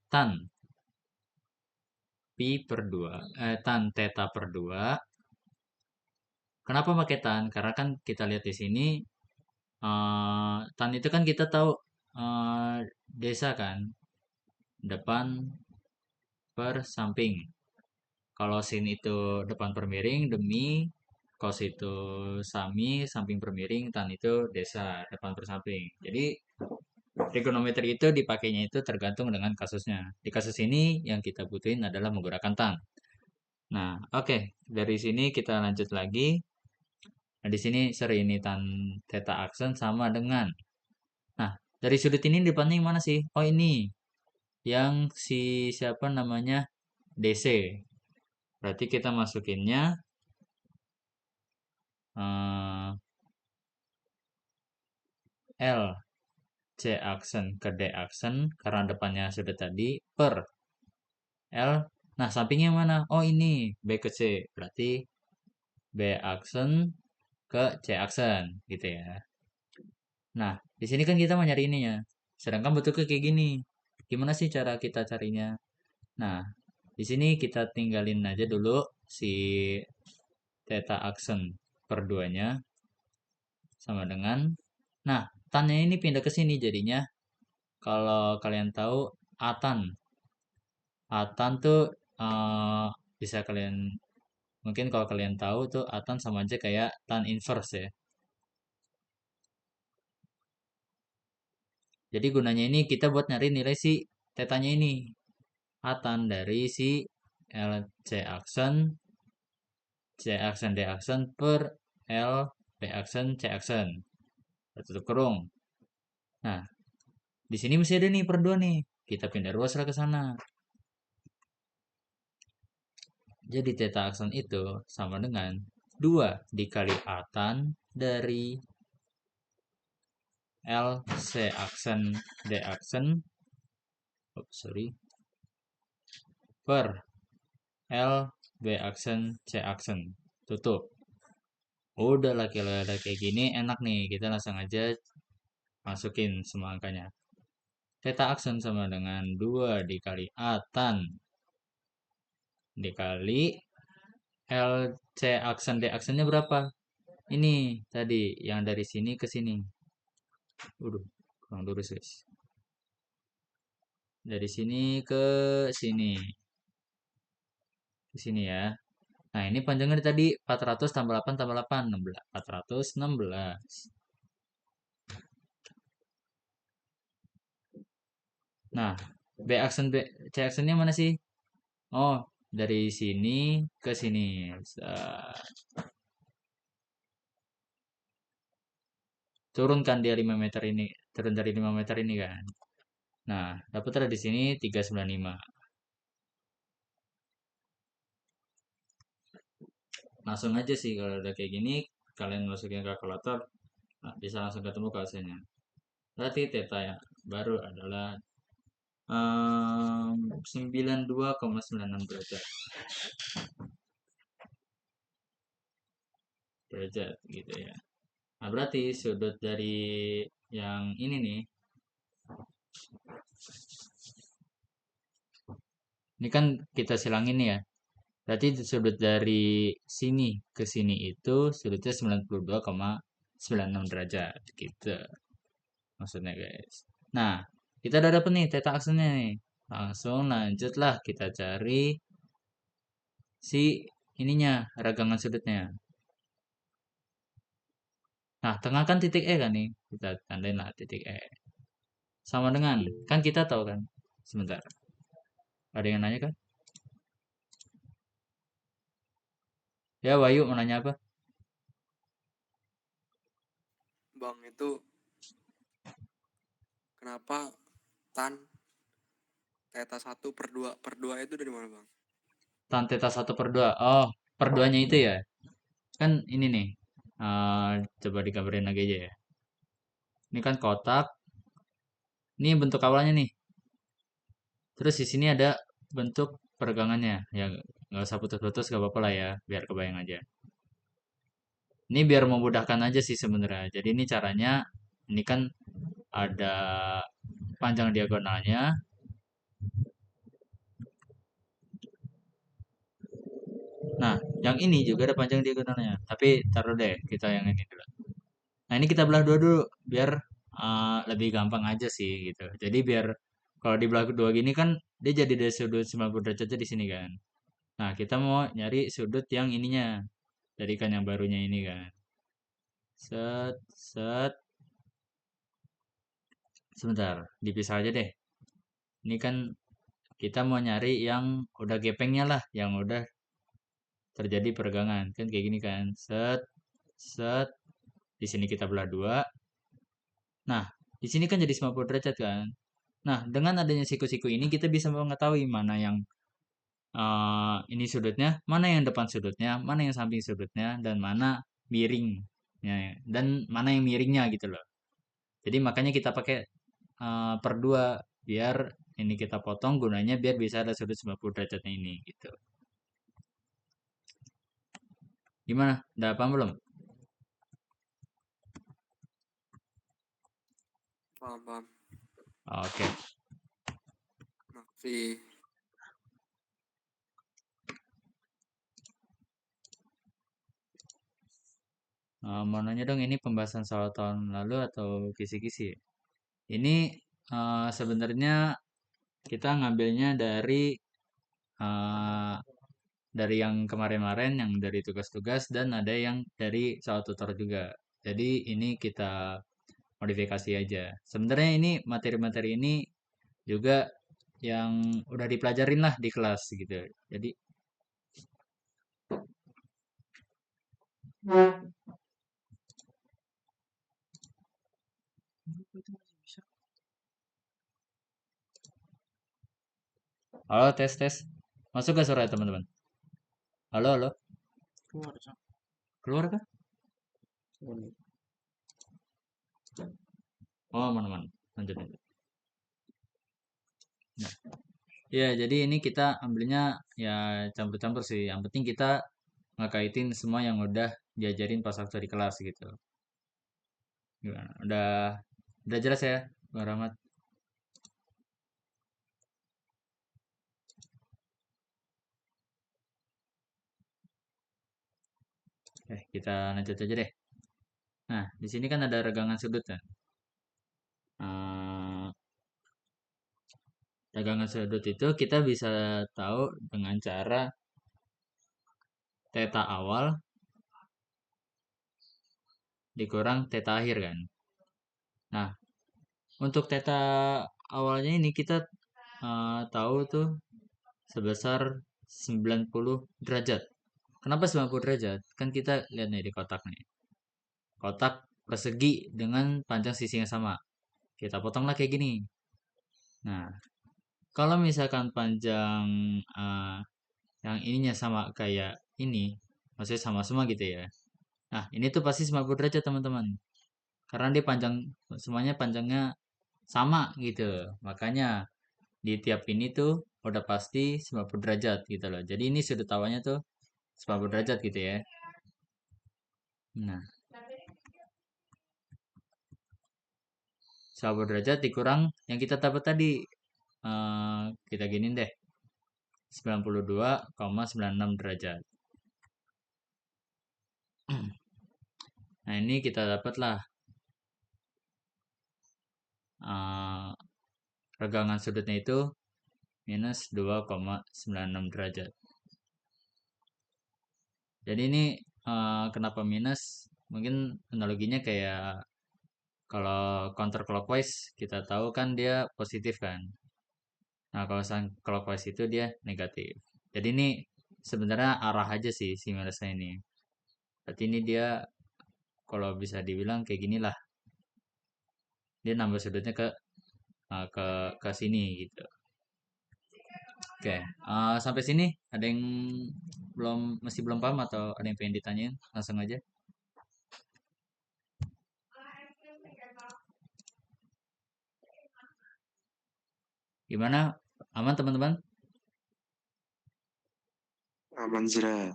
tan pi per 2, tan theta per 2. Kenapa pakai tan? Karena kan kita lihat di sini tan itu kan kita tahu desa kan, depan per samping. Kalau sin itu depan per miring, demi cos itu sami, samping per miring, tan itu desa, depan per samping. Jadi trigonometri itu dipakainya itu tergantung dengan kasusnya. Di kasus ini yang kita butuhin adalah menggunakan tan. Nah, oke. Dari sini kita lanjut lagi. Nah, di sini sorry ini tan theta aksen sama dengan. Nah, dari sudut ini depannya yang mana sih? Oh, ini. Yang si siapa namanya? DC. Berarti kita masukinnya L C aksen ke D aksen karena depannya sudah tadi per L. Nah, sampingnya mana? Oh, ini B ke C. Berarti B aksen ke C aksen gitu ya. Nah, di sini kan kita mau nyari ininya. Sedangkan bentuknya kayak gini. Gimana sih cara kita carinya? Nah, di sini kita tinggalin aja dulu si theta aksen per 2-nya sama dengan. Nah, tannya ini pindah ke sini jadinya. Kalau kalian tahu atan. Atan tuh bisa kalian mungkin kalau kalian tahu tuh atan sama aja kayak tan inverse ya. Jadi gunanya ini kita buat nyari nilai si tetanya ini. Atan dari si LC aksen C aksen D aksen per L B aksen C aksen. Tutup kurung. Nah, di sini masih ada nih per 2 nih. Kita pindah ruas lah ke sana. Jadi theta aksen itu sama dengan 2 dikali atan dari L C aksen D aksen per L B aksen, C aksen. Tutup. Udah lah kalau ada kayak gini enak nih. Kita langsung aja masukin semua angkanya. Theta aksen sama dengan 2 dikali A tan dikali LC aksen D aksennya berapa? Ini tadi yang dari sini ke sini. Udah, kurang lurus guys. Dari sini ke sini. Ke sini ya. Nah, ini panjangnya tadi 400 tambah 8 tambah 8, 16. 416. Nah, C aksennya mana sih? Oh, dari sini ke sini. Turunkan dia 5 meter ini. Turun dari 5 meter ini kan. Nah, dapatlah di sini 395. Langsung aja sih kalau udah kayak gini, kalian masukin kalkulator, nah, bisa langsung ketemu hasilnya. Berarti theta ya baru adalah 92,96 derajat. Derajat gitu ya. Nah, berarti sudut dari yang ini nih, ini kan kita silangin nih ya. Berarti sudut dari sini ke sini itu sudutnya 92,96 derajat gitu. Maksudnya guys. Nah, kita udah dapet nih theta aksennya nih. Langsung lanjutlah kita cari si ininya, ragangan sudutnya. Nah, tengah kan titik E kan nih. Kita tandain lah titik E. Sama dengan, kan kita tahu kan. Sebentar. Ada yang nanya kan? Ya, Wahyu mau nanya apa? Bang, itu kenapa tan theta 1 per 2 itu dari mana, Bang? Tan theta 1/2. Oh, per 2-nya itu ya. Kan ini nih. eh, coba digambarin lagi aja ya. Ini kan kotak. Ini bentuk awalnya nih. Terus di sini ada bentuk peregangannya. Ya, nggak usah putus-putus, gak apa-apa lah ya. Biar kebayang aja. Ini biar memudahkan aja sih sebenarnya. Jadi ini caranya, ini kan ada panjang diagonalnya. Nah, yang ini juga ada panjang diagonalnya. Tapi taruh deh, kita yang ini dulu. Nah, ini kita belah dua dulu, biar lebih gampang aja sih gitu. Jadi biar kalau dibelah dua gini kan, dia jadi dari sudut 90 derajatnya di sini kan. Nah, kita mau nyari sudut yang ininya. Dari kan yang barunya ini kan. Set, set. Sebentar, dipisah aja deh. Ini kan kita mau nyari yang udah gepengnya lah, yang udah terjadi peregangan. Kan kayak gini kan. Set, set. Di sini kita belah dua. Nah, di sini kan jadi 90 derajat kan. Nah, dengan adanya siku-siku ini kita bisa mengetahui mana yang ini sudutnya, mana yang depan sudutnya, mana yang samping sudutnya, dan mana miringnya, dan mana yang miringnya gitu loh. Jadi makanya kita pakai per 2 biar ini kita potong gunanya biar bisa ada sudut 90 derajatnya ini gitu. Gimana? Udah paham belum? Paham. Oke. Makasih. Mau nanya dong, ini pembahasan soal tahun lalu atau kisi-kisi? Ini sebenarnya kita ngambilnya eh, dari yang kemarin-kemarin, yang dari tugas-tugas, dan ada yang dari soal tutor juga. Jadi ini kita modifikasi aja. Sebenarnya ini materi-materi ini juga yang udah dipelajarin lah di kelas gitu. Jadi, halo tes tes, masuk gak suara teman-teman? Halo halo, Keluar, keluar kah? Cok. Oh mana mana, lanjut lanjut. Nah, Ya, jadi ini kita ambilnya ya campur-campur sih. Yang penting kita ngakaitin semua yang udah diajarin pas waktu di kelas gitu. Gimana? Udah jelas ya, Bang Rahmat? Kita lanjut aja deh. Nah, di sini kan ada regangan sudut kan. Eh, regangan sudut itu kita bisa tahu dengan cara theta awal dikurang theta akhir kan. Nah, untuk theta awalnya ini kita tahu tuh sebesar 90 derajat. Kenapa 90 derajat? Kan kita lihat nih di kotak nih. Kotak persegi dengan panjang sisi yang sama. Kita potonglah kayak gini. Nah, kalau misalkan panjang eh, yang ininya sama kayak ini, maksudnya sama semua gitu ya. Nah, ini tuh pasti 90 derajat teman-teman. Karena dia panjang, semuanya panjangnya sama gitu. Makanya di tiap ini tuh udah pasti 90 derajat gitu loh. Jadi ini sudut awalnya tuh 90 derajat gitu ya. Nah, 90 derajat dikurang yang kita dapat tadi. Kita giniin deh. 92,96 derajat. Nah, ini kita dapatlah regangan sudutnya itu minus 2,96 derajat. Jadi ini kenapa minus? Mungkin analoginya kayak kalau counterclockwise kita tahu kan dia positif kan. Nah, kalau clockwise itu dia negatif. Jadi ini sebenarnya arah aja sih si minusnya ini. Berarti ini dia kalau bisa dibilang kayak gini lah. Dia nambah sudutnya ke sini gitu. Oke, sampai sini ada yang masih belum paham atau ada yang pengen ditanyain? Langsung aja. Gimana? Aman teman-teman? Aman Zra.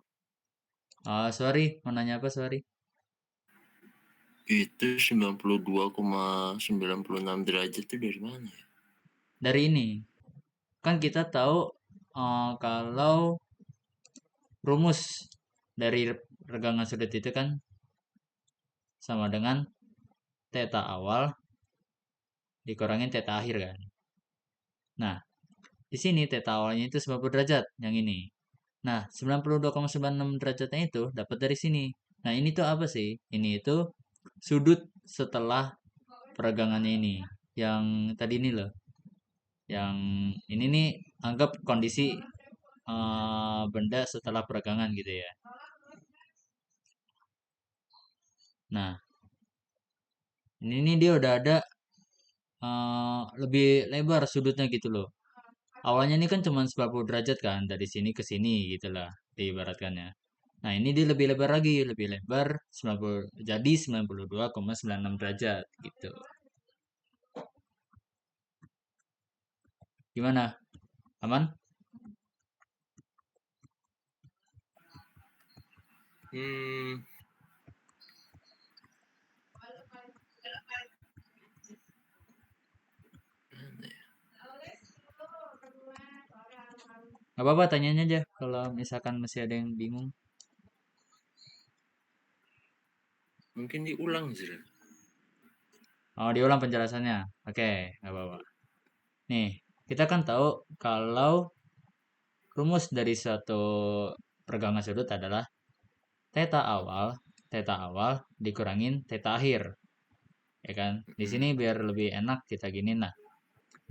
Sorry, mau nanya apa, sorry? Itu 92,96 derajat itu dari mana ya? Dari ini, kan kita tahu kalau rumus dari regangan sudut itu kan sama dengan theta awal dikurangin theta akhir kan. Nah, di sini theta awalnya itu 90 derajat, yang ini. Nah, 92,96 derajatnya itu dapat dari sini. Nah, ini tuh apa sih? Ini itu sudut setelah peregangannya ini. Yang tadi ini loh. Yang ini nih anggap kondisi benda setelah peregangan gitu ya. Nah, ini nih dia udah ada lebih lebar sudutnya gitu loh. Awalnya ini kan cuma 90 derajat kan dari sini ke sini gitulah diibaratkannya. Nah, ini dia lebih lebar lagi, lebih lebar 90 jadi 92,96 derajat gitu. Gimana? Aman? Gak apa-apa, tanyanya aja kalau misalkan masih ada yang bingung. Mungkin diulang Zra. Oh, diulang penjelasannya. Oke, gak apa-apa. Nih, kita kan tahu kalau rumus dari suatu peregangan sudut adalah theta awal dikurangin theta akhir. Ya kan? Di sini biar lebih enak kita gini nah.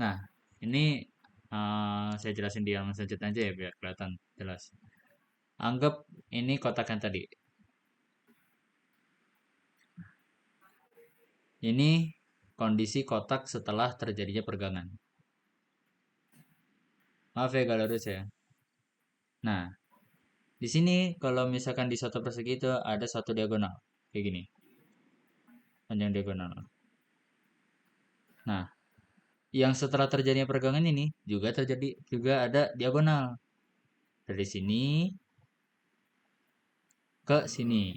Nah, ini saya jelasin di halaman selanjutnya aja ya biar kelihatan jelas. Anggap ini kotak yang tadi. Ini kondisi kotak setelah terjadinya pergangan. Maaf ya Galarus ya. Nah, di sini kalau misalkan di suatu persegi itu ada satu diagonal kayak gini, panjang diagonal. Nah, yang setelah terjadinya pergelangan ini juga ada diagonal dari sini ke sini.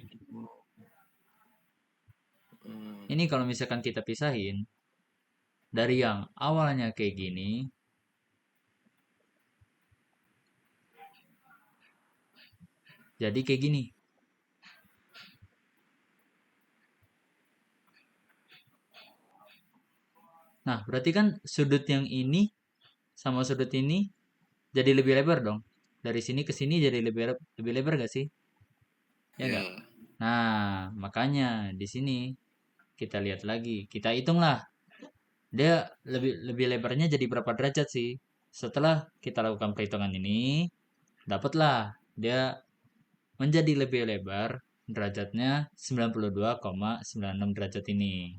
Ini kalau misalkan kita pisahin dari yang awalnya kayak gini, jadi kayak gini. Nah, berarti kan sudut yang ini sama sudut ini jadi lebih lebar dong. Dari sini ke sini jadi lebih lebar gak sih? Ya enggak? Ya. Nah, makanya di sini kita lihat lagi, kita hitung lah. Dia lebih lebarnya jadi berapa derajat sih? Setelah kita lakukan perhitungan ini, dapatlah dia menjadi lebih lebar derajatnya 92,96 derajat ini.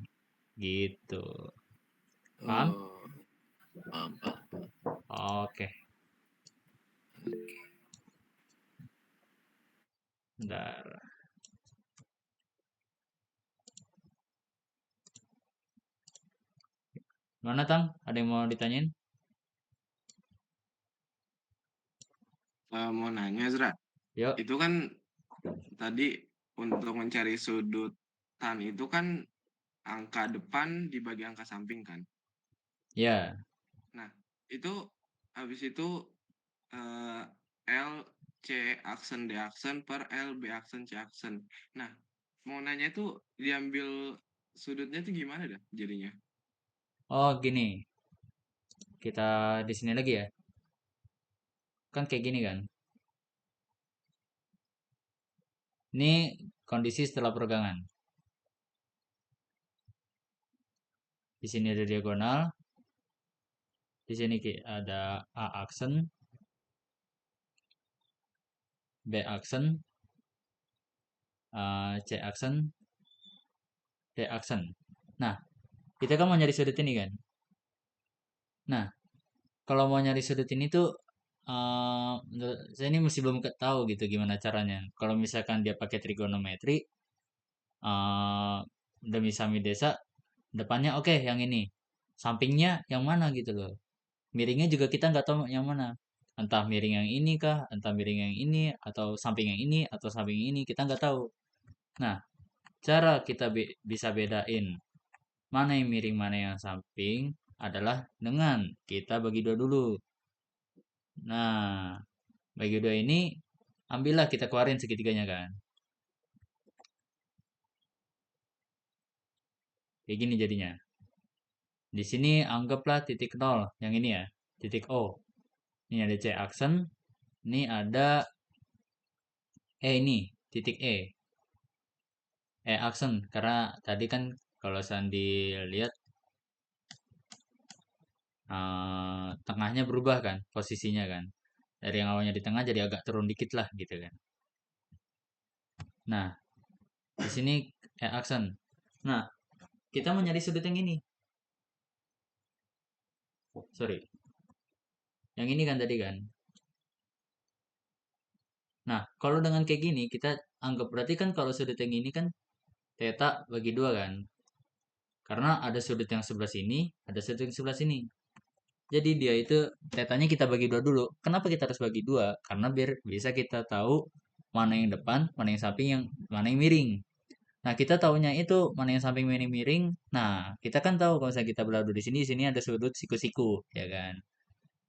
Gitu. Paham? Oh, paham, paham. Oke. Bentar. Mana Tang? Ada yang mau ditanyain? Mau nanya Zra, Yuk. itu kan tadi untuk mencari sudut tan itu kan angka depan dibagi angka samping kan. Ya. Nah, itu habis itu eh, L C aksen D aksen per L B aksen C aksen. Nah, mau nanya itu diambil sudutnya itu gimana dah jadinya? Oh, gini. Kita di sini lagi ya. Kan kayak gini kan. Ini kondisi setelah peregangan. Di sini ada diagonal. Di sini ada A aksen, B aksen, C aksen, D aksen. Nah, kita kan mau nyari sudut ini kan. Nah, kalau mau nyari sudut ini tuh saya ini masih belum tahu gitu gimana caranya. Kalau misalkan dia pakai trigonometri, eh demi sami desa, depannya oke yang ini, sampingnya yang mana gitu loh. Miringnya juga kita nggak tahu yang mana. Entah miring yang ini kah, entah miring yang ini, atau samping yang ini, atau samping yang ini, kita nggak tahu. Nah, cara kita bisa bedain mana yang miring, mana yang samping adalah dengan kita bagi dua dulu. Nah, bagi dua ini, ambillah kita keluarin segitiganya kan. Kayak gini jadinya. Di sini anggaplah titik nol, yang ini ya, titik O. Ini ada C aksen, ini ada ini, titik aksen. Karena tadi kan kalau Sandi lihat tengahnya berubah kan, posisinya kan. Dari yang awalnya di tengah jadi agak turun dikit lah gitu kan. Nah, di sini aksen. Nah, kita mau nyari sudut yang ini. Sorry. Yang ini kan tadi kan. Nah, kalau dengan kayak gini, kita anggap berarti kan kalau sudut yang ini kan theta bagi dua kan. Karena ada sudut yang sebelah sini, ada sudut yang sebelah sini. Jadi dia itu tetanya kita bagi dua dulu. Kenapa kita harus bagi dua? Karena biar bisa kita tahu mana yang depan, mana yang samping, mana yang miring. Nah, kita tahunya itu mana yang samping, mana yang miring. Nah, kita kan tahu kalau misalnya kita beradu di sini ada sudut siku-siku, ya kan?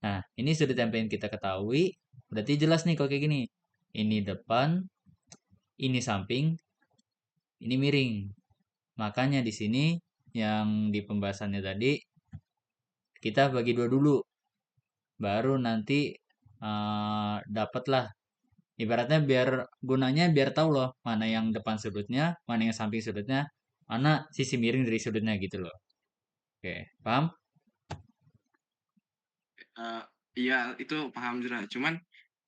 Nah, ini sudut yang pengen kita ketahui. Berarti jelas nih kalau kayak gini. Ini depan, ini samping, ini miring. Makanya di sini yang di pembahasannya tadi kita bagi dua dulu. Baru nanti dapatlah ibaratnya biar tahu loh mana yang depan sudutnya, mana yang samping sudutnya, mana sisi miring dari sudutnya gitu loh. Oke, paham? Iya itu paham Zra. Cuman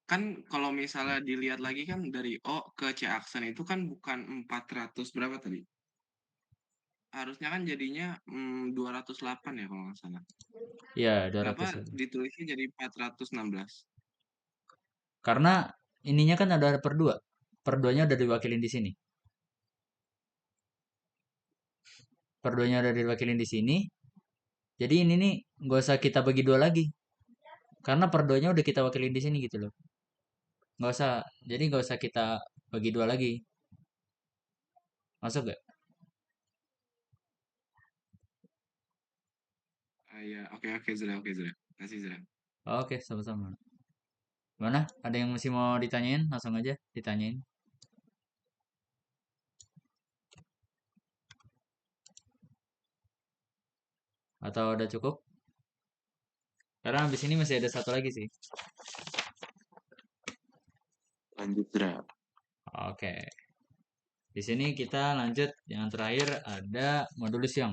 kan kalau misalnya dilihat lagi kan dari O ke C aksen itu kan bukan 400 berapa tadi? Harusnya kan jadinya 208 ya kalau nggak salah. Ya, Kenapa 200. ditulisnya jadi 416? Karena ininya kan ada per 2. Per 2-nya udah diwakilin di sini. Per 2-nya udah diwakilin di sini. Jadi ini nih nggak usah kita bagi dua lagi. Karena per 2-nya udah kita wakilin di sini gitu loh. Nggak usah. Jadi nggak usah kita bagi dua lagi. Masuk gak? Iya, oke Zra, oke Zra. Kasih Zra. Oke, sama-sama. Mana? Ada yang masih mau ditanyain? Langsung aja ditanyain. Atau udah cukup? Karena habis ini masih ada satu lagi sih. Lanjut, Dra. Oke. Di sini kita lanjut yang terakhir ada modulus yang.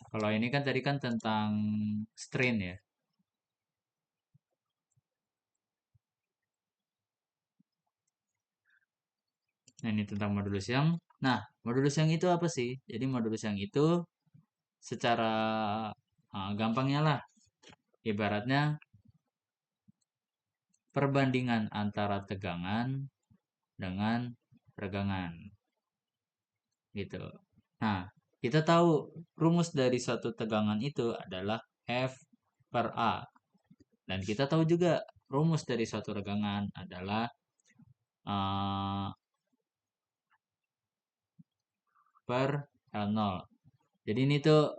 Kalau ini kan tadi kan tentang strain ya. Nah, ini tentang modulus yang. Nah, modulus yang itu apa sih? Jadi modulus yang itu secara gampangnya lah, ibaratnya perbandingan antara tegangan dengan regangan gitu. Nah, kita tahu rumus dari suatu tegangan itu adalah F per A. Dan kita tahu juga rumus dari suatu regangan adalah uh, per L0. Jadi ini tuh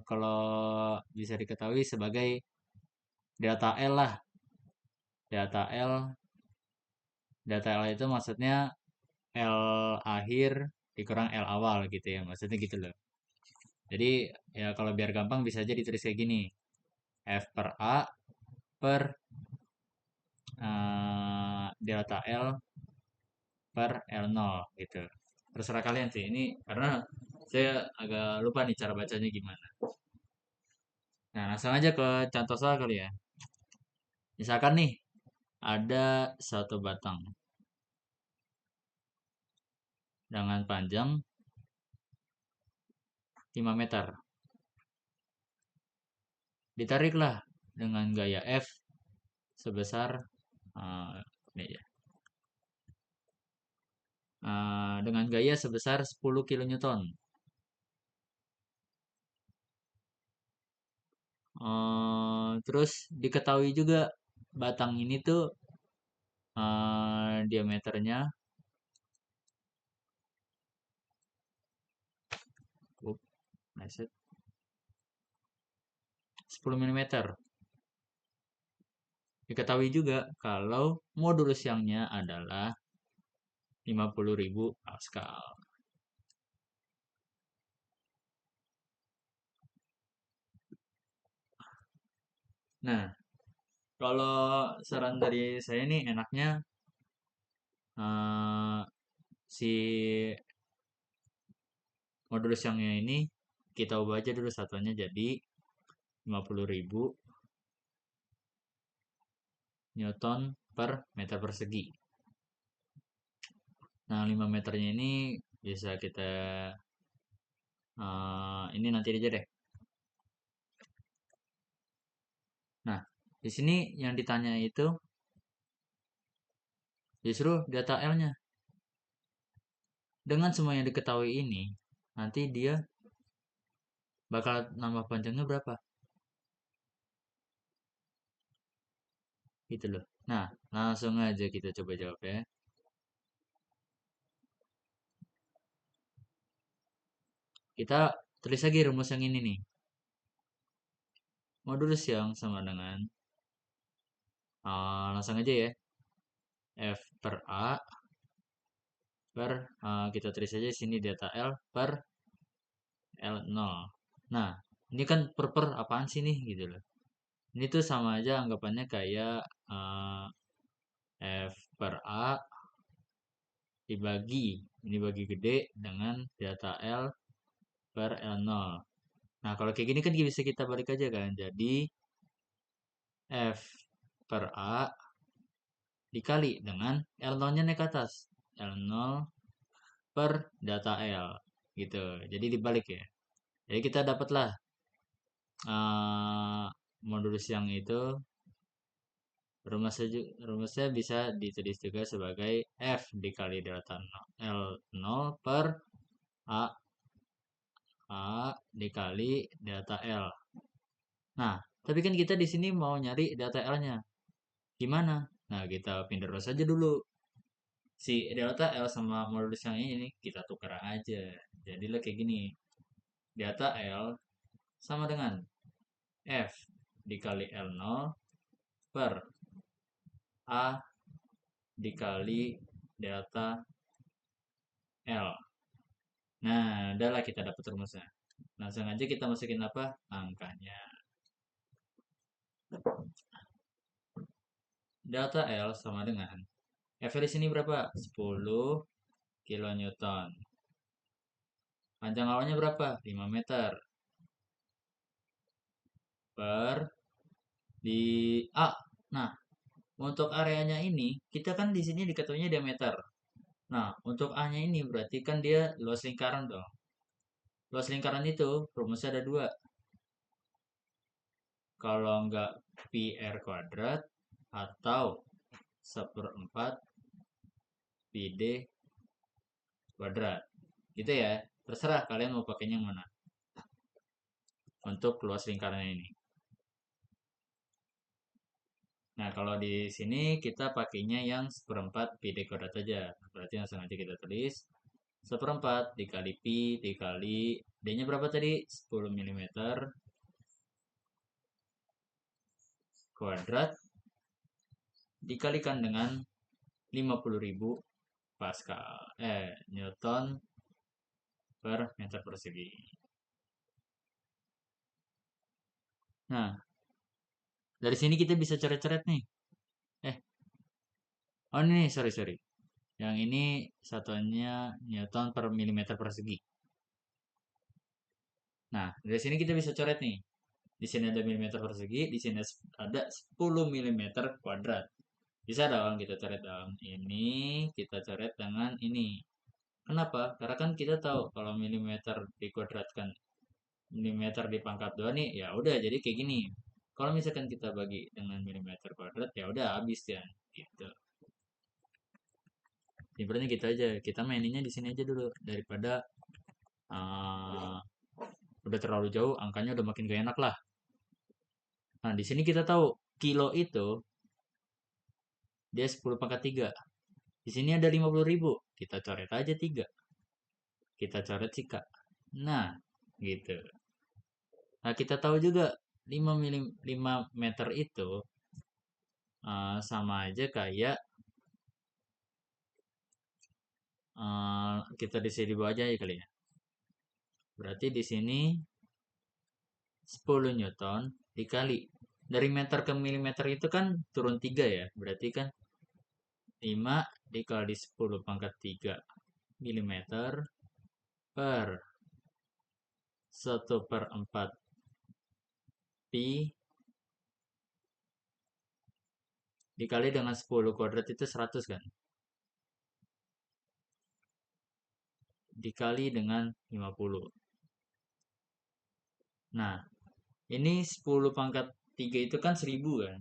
kalau bisa diketahui sebagai delta L lah. Delta L, delta L itu maksudnya L akhir dikurang L awal gitu ya. Maksudnya gitu loh. Jadi ya kalau biar gampang bisa aja ditulis kayak gini. F per A per delta L per L0 gitu. Terserah kalian sih. Ini karena saya agak lupa nih cara bacanya gimana. Nah, langsung aja ke contoh soal kali ya. Misalkan nih, ada satu batang dengan panjang 5 meter. Ditariklah dengan gaya F sebesar ini ya. Dengan gaya sebesar 10 kN. Terus diketahui juga batang ini tuh diameternya 10 mm. Diketahui juga kalau modulus yangnya adalah 50.000 Pascal. Nah, kalau saran dari saya nih enaknya si modulus yangnya ini kita ubah aja dulu satuannya jadi 50.000 Newton per meter persegi. Nah, 5 meternya ini bisa kita ini nanti aja deh. Nah, di sini yang ditanya itu justru data L-nya. Dengan semua yang diketahui ini, nanti dia bakal nambah panjangnya berapa? Gitu loh. Nah, langsung aja kita coba jawab ya. Kita tulis lagi rumus yang ini nih. Modulus yang sama dengan langsung aja ya. F per A per kita tulis aja sini delta L per L0. Nah, ini kan per apaan sih nih gitu loh. Ini tuh sama aja anggapannya kayak F per A dibagi, ini bagi gede dengan delta L per L0. Nah, kalau kayak gini kan bisa kita balik aja kan. Jadi, F per A dikali dengan L0-nya naik ke atas. L0 per delta L. Gitu. Jadi dibalik ya. Jadi kita dapatlah modulus yang itu Rumusnya bisa ditulis juga sebagai F dikali delta L0 per A dikali delta L. Nah, tapi kan kita di sini mau nyari delta L-nya. Gimana? Nah, kita pindah rumus aja dulu. Si delta L sama modulus yang ini kita tukar aja. Jadilah kayak gini. Delta L sama dengan F dikali L0 per A dikali delta L. Nah, udahlah kita dapat rumusnya. Langsung aja kita masukin apa? Angkanya. Delta L sama dengan F di sini berapa? 10 kilonewton. Panjang awalnya berapa? 5 meter. Per di A. Nah, untuk areanya ini, kita kan di sini diketahuinya diameter. Nah, untuk A-nya ini berarti kan dia luas lingkaran dong. Luas lingkaran itu rumusnya ada 2. Kalau enggak pi r kuadrat atau 1/4 pi d kuadrat. Gitu ya. Terserah kalian mau pakainya yang mana. Untuk luas lingkaran ini. Nah, kalau di sini kita pakainya yang 1/4 pi d kuadrat aja. Berarti langsung aja kita tulis 1/4 dikali pi dikali d-nya berapa tadi? 10 mm kuadrat dikalikan dengan 50.000 Pascal Newton per meter persegi. Nah, dari sini kita bisa coret-coret nih. Oh ini sorry. Yang ini satuannya Newton per milimeter persegi. Nah, dari sini kita bisa coret nih. Di sini ada milimeter persegi, di sini ada 10 mm kuadrat. Bisa dong kita coret dong. Ini kita coret dengan ini. Kenapa? Karena kan kita tahu kalau milimeter dikuadratkan milimeter di pangkat 2 nih, ya udah jadi kayak gini. Kalau misalkan kita bagi dengan milimeter kuadrat, ya udah habis ya, gitu. Simpelnya gitu aja. Kita maininnya di sini aja dulu daripada udah terlalu jauh, angkanya udah makin gak enak lah. Nah, di sini kita tahu kilo itu dia 10/3. Di sini ada 50.000. Kita coret aja 3. Kita coret sih, Kak. Nah, gitu. Nah, kita tahu juga 5 meter itu sama aja kayak kita di sini bawah aja kali ya. Berarti di sini 10 Newton dikali dari meter ke milimeter itu kan turun 3 ya. Berarti kan 5 dikali 10/3 mm per 1/4 pi dikali dengan 10 kuadrat itu 100 kan. Dikali dengan 50. Nah, ini 10/3 itu kan 1000 kan.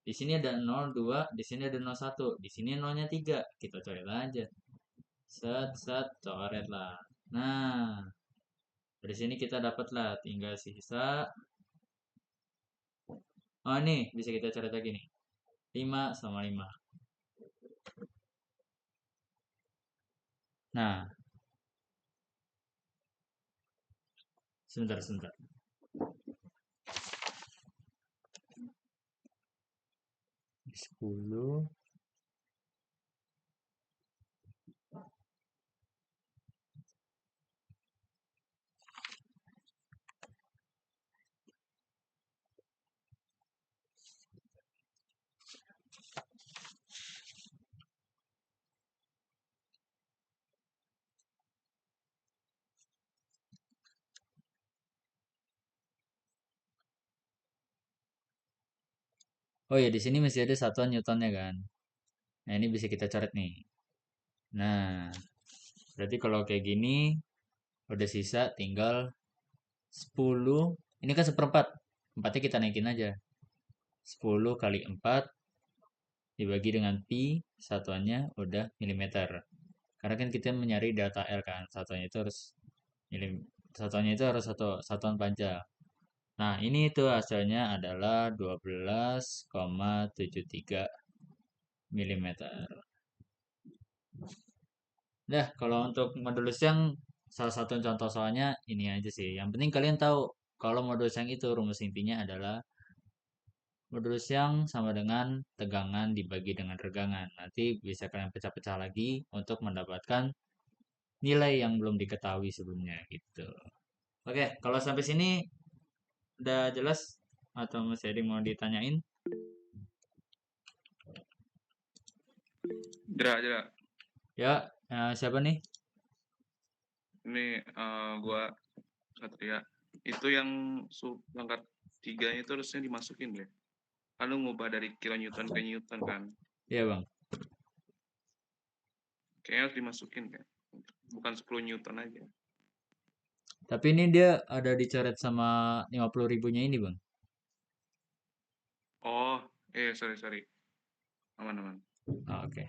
Di sini ada 02, di sini ada 01, di sini nolnya 3. Kita coret aja. Set, coret lah. Nah, dari sini kita dapat lah tinggal sisa. Oh, ini bisa kita coret lagi nih. 5 sama 5. Nah, sebentar. 10. Oh ya, di sini masih ada satuan Newtonnya kan. Nah, ini bisa kita coret nih. Nah, berarti kalau kayak gini udah sisa tinggal 10. Ini kan 1/4. 4-nya kita naikin aja. 10 kali 4 dibagi dengan pi, satuannya udah milimeter. Karena kan kita mencari delta L kan, satuannya itu harus satuan panjang. Nah, ini itu hasilnya adalah 12,73 milimeter. Nah, kalau untuk modulus yang salah satu contoh soalnya ini aja sih. Yang penting kalian tahu kalau modulus yang itu rumus intinya adalah modulus yang sama dengan tegangan dibagi dengan regangan. Nanti bisa kalian pecah-pecah lagi untuk mendapatkan nilai yang belum diketahui sebelumnya gitu. Oke, kalau sampai sini udah jelas atau masih ada yang mau ditanyain? Jera. Ya, siapa nih? Ini gua Satria. Itu yang pangkat 3 itu harusnya dimasukin deh. Kan lu ngubah dari kilonewton ke newton kan. Iya, Bang. Kayaknya harus dimasukin kan. Bukan 10 newton aja. Tapi ini dia ada dicoret sama 50 ribunya ini, Bang. Oh, sorry. Aman. Oke.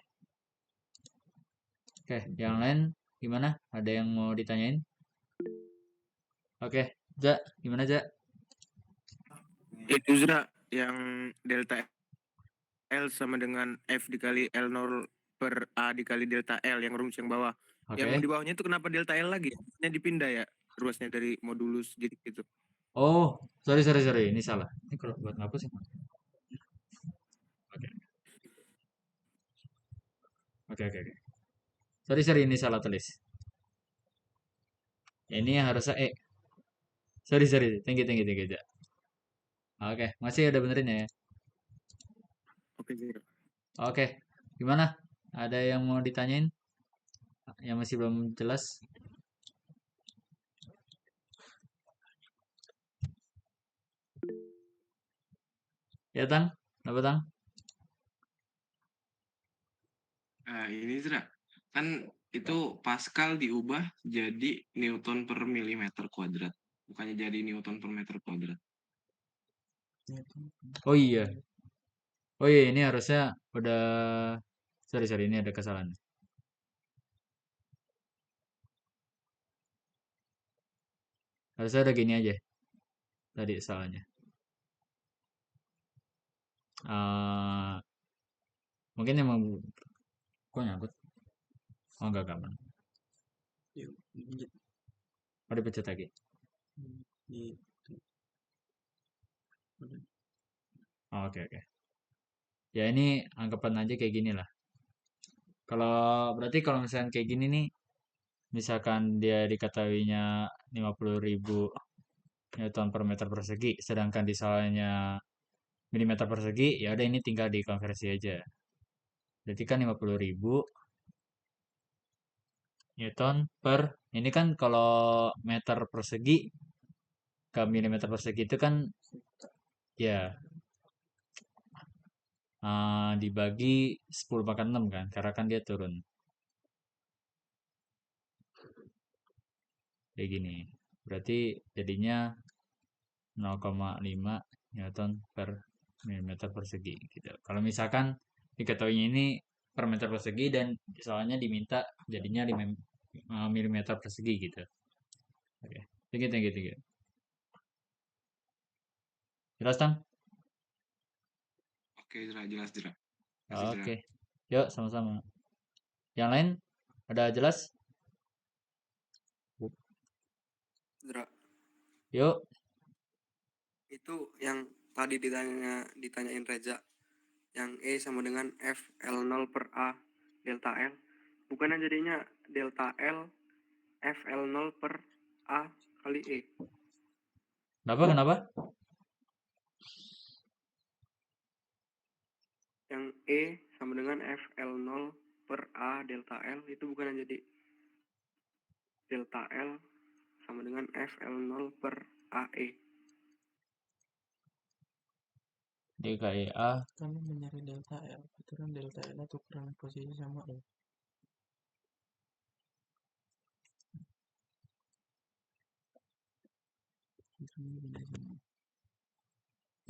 Oke, yang lain gimana? Ada yang mau ditanyain? Oke, Ja, gimana Ja? Itu Zra yang delta L sama dengan F dikali L0 per A dikali delta L yang rumus yang bawah. Oke. Yang di bawahnya itu kenapa delta L lagi? Ini dipindah ya ruasnya dari modulus jadi gitu. Oh, sorry. Ini salah. Ini kalau buat ngapus ya. Oke. Oke. Sorry, ini salah tulis. Ini harusnya Sorry. Tinggi, Ja. Oke, masih ada benerin ya. Oke, Zra. Oke, gimana? Ada yang mau ditanyain? Yang masih belum jelas? Ya, Tang? Apa, Tang? Ini Zra, kan itu Pascal diubah jadi Newton per milimeter kuadrat, bukannya jadi Newton per meter kuadrat. Oh iya. Ini harusnya udah sorry, ini ada kesalahan. Harusnya udah gini aja. Tadi salahnya. Mungkin emang kok nyangkut? Oh enggak gampang. Oh dipencet lagi. Oh, oke. Ya ini anggapan aja kayak gini lah. Berarti kalau misalkan kayak gini nih, misalkan dia diketahuinya 50.000 Newton per meter persegi, sedangkan di salahnya milimeter persegi, ya udah ini tinggal dikonversi aja. Berarti kan 50.000 Newton per, ini kan kalau meter persegi ke milimeter persegi itu kan ya dibagi 10/6 kan, karena kan dia turun. Kayak gini. Berarti jadinya 0,5 Newton per milimeter persegi gitu. Kalau misalkan diketahuinya ini per meter persegi dan soalnya diminta jadinya 5 milimeter persegi gitu. Oke. Tinggi. Jelas, Tang? Oke Zra, jelas Zra. Kasih Zra. Oke. Yuk, sama-sama. Yang lain ada jelas? Zra, Yuk. itu yang tadi ditanyain Reza, yang E sama dengan F L0 per A delta L, bukannya jadinya delta L F L0 per A kali E. Kenapa? Yang E sama dengan F L0 per A delta L itu bukannya jadi delta L sama dengan F L0 per AE. DKIA Kan mencari delta L, itu kan delta L tukeran posisi sama L.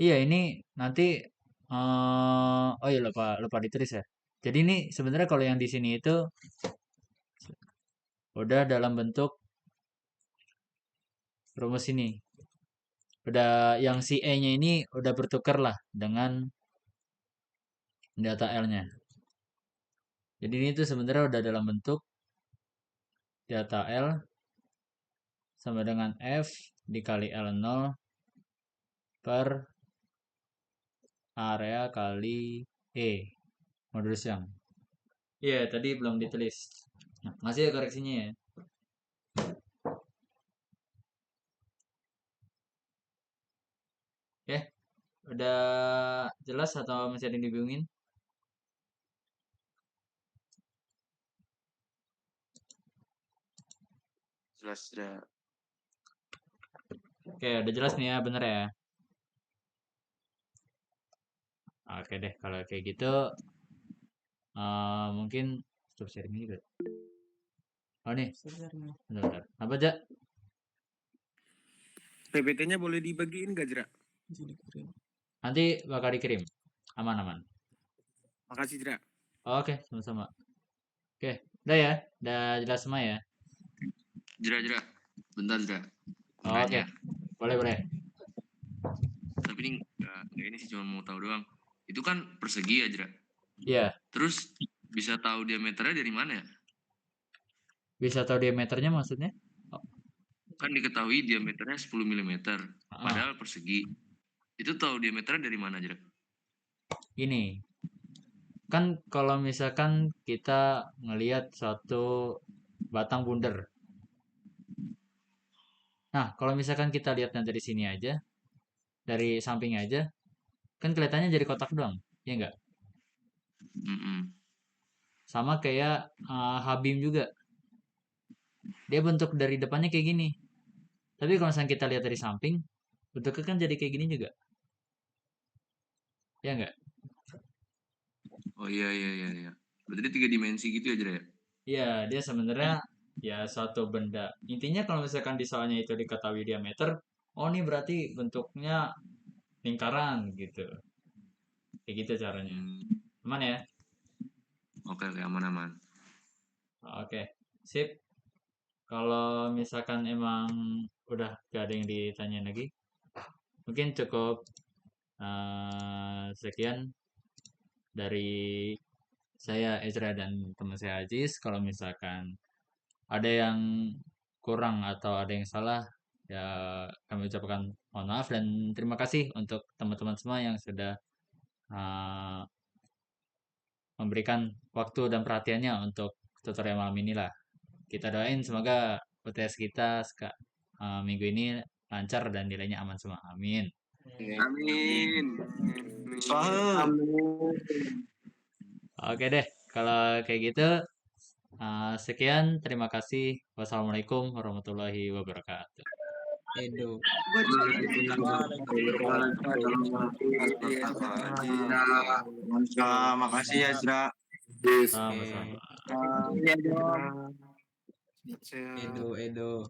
Iya, ini nanti oh iya lupa ditulis ya. Jadi ini sebenarnya kalau yang di sini itu udah dalam bentuk rumus ini. Udah yang si E-nya ini udah bertukar lah dengan data L-nya. Jadi ini tuh sebenarnya udah dalam bentuk data L sama dengan F dikali L0 per area kali E. Modulus yang. Iya, tadi belum ditulis. Nah, masih ya koreksinya ya. Oke, udah jelas atau masih ada yang dibingungin? Jelas, Dra. Oke, udah jelas nih ya, bener ya. Oke deh, kalau kayak gitu mungkin stop sharing juga. Oh nih, bentar. Apa aja? PPT-nya boleh dibagiin gak, Jera? Nanti bakal dikirim. Aman-aman. Makasih, Jera. Oke, sama-sama. Oke, udah ya, udah jelas semua ya. Jera. Bentar, Jera. Oke, boleh. Tapi ini nggak ini sih, cuma mau tahu doang. Itu kan persegi ya, Jera? Iya, Terus bisa tahu diameternya dari mana ya? bisa tahu diameternya maksudnya? Oh, Kan diketahui diameternya 10 mm. ah, Padahal persegi. Itu tahu diameternya dari mana, Jera? Gini, kan kalau misalkan kita ngelihat satu batang bundar. Nah, kalau misalkan kita lihatnya dari sini aja, dari samping aja, kan kelihatannya jadi kotak doang, ya enggak? Mm-mm. Sama kayak Habim juga. Dia bentuk dari depannya kayak gini. Tapi kalau misalkan kita lihat dari samping, bentuknya kan jadi kayak gini juga. Ya enggak? Oh iya. Berarti dia 3 dimensi gitu ya, Jera ya? Iya, dia sebenarnya ya suatu benda. Intinya kalau misalkan di soalnya itu diketahui diameter, oh ini berarti bentuknya lingkaran gitu. Kayak gitu caranya. Aman ya? Oke, aman. Oke, sip. Kalau misalkan emang udah gak ada yang ditanyain lagi, mungkin cukup sekian dari saya Ezra dan teman saya Aziz. Kalau misalkan ada yang kurang atau ada yang salah, ya kami ucapkan mohon maaf dan terima kasih untuk teman-teman semua yang sudah uh, memberikan waktu dan perhatiannya untuk tutorial malam ini lah. Kita doain semoga UTS kita minggu ini lancar dan nilainya aman semua. Amin. Amin. Oke deh, kalau kayak gitu sekian. Terima kasih. Wassalamualaikum warahmatullahi wabarakatuh. Edo. Makasih ya, Jera. Sama-sama. Edo.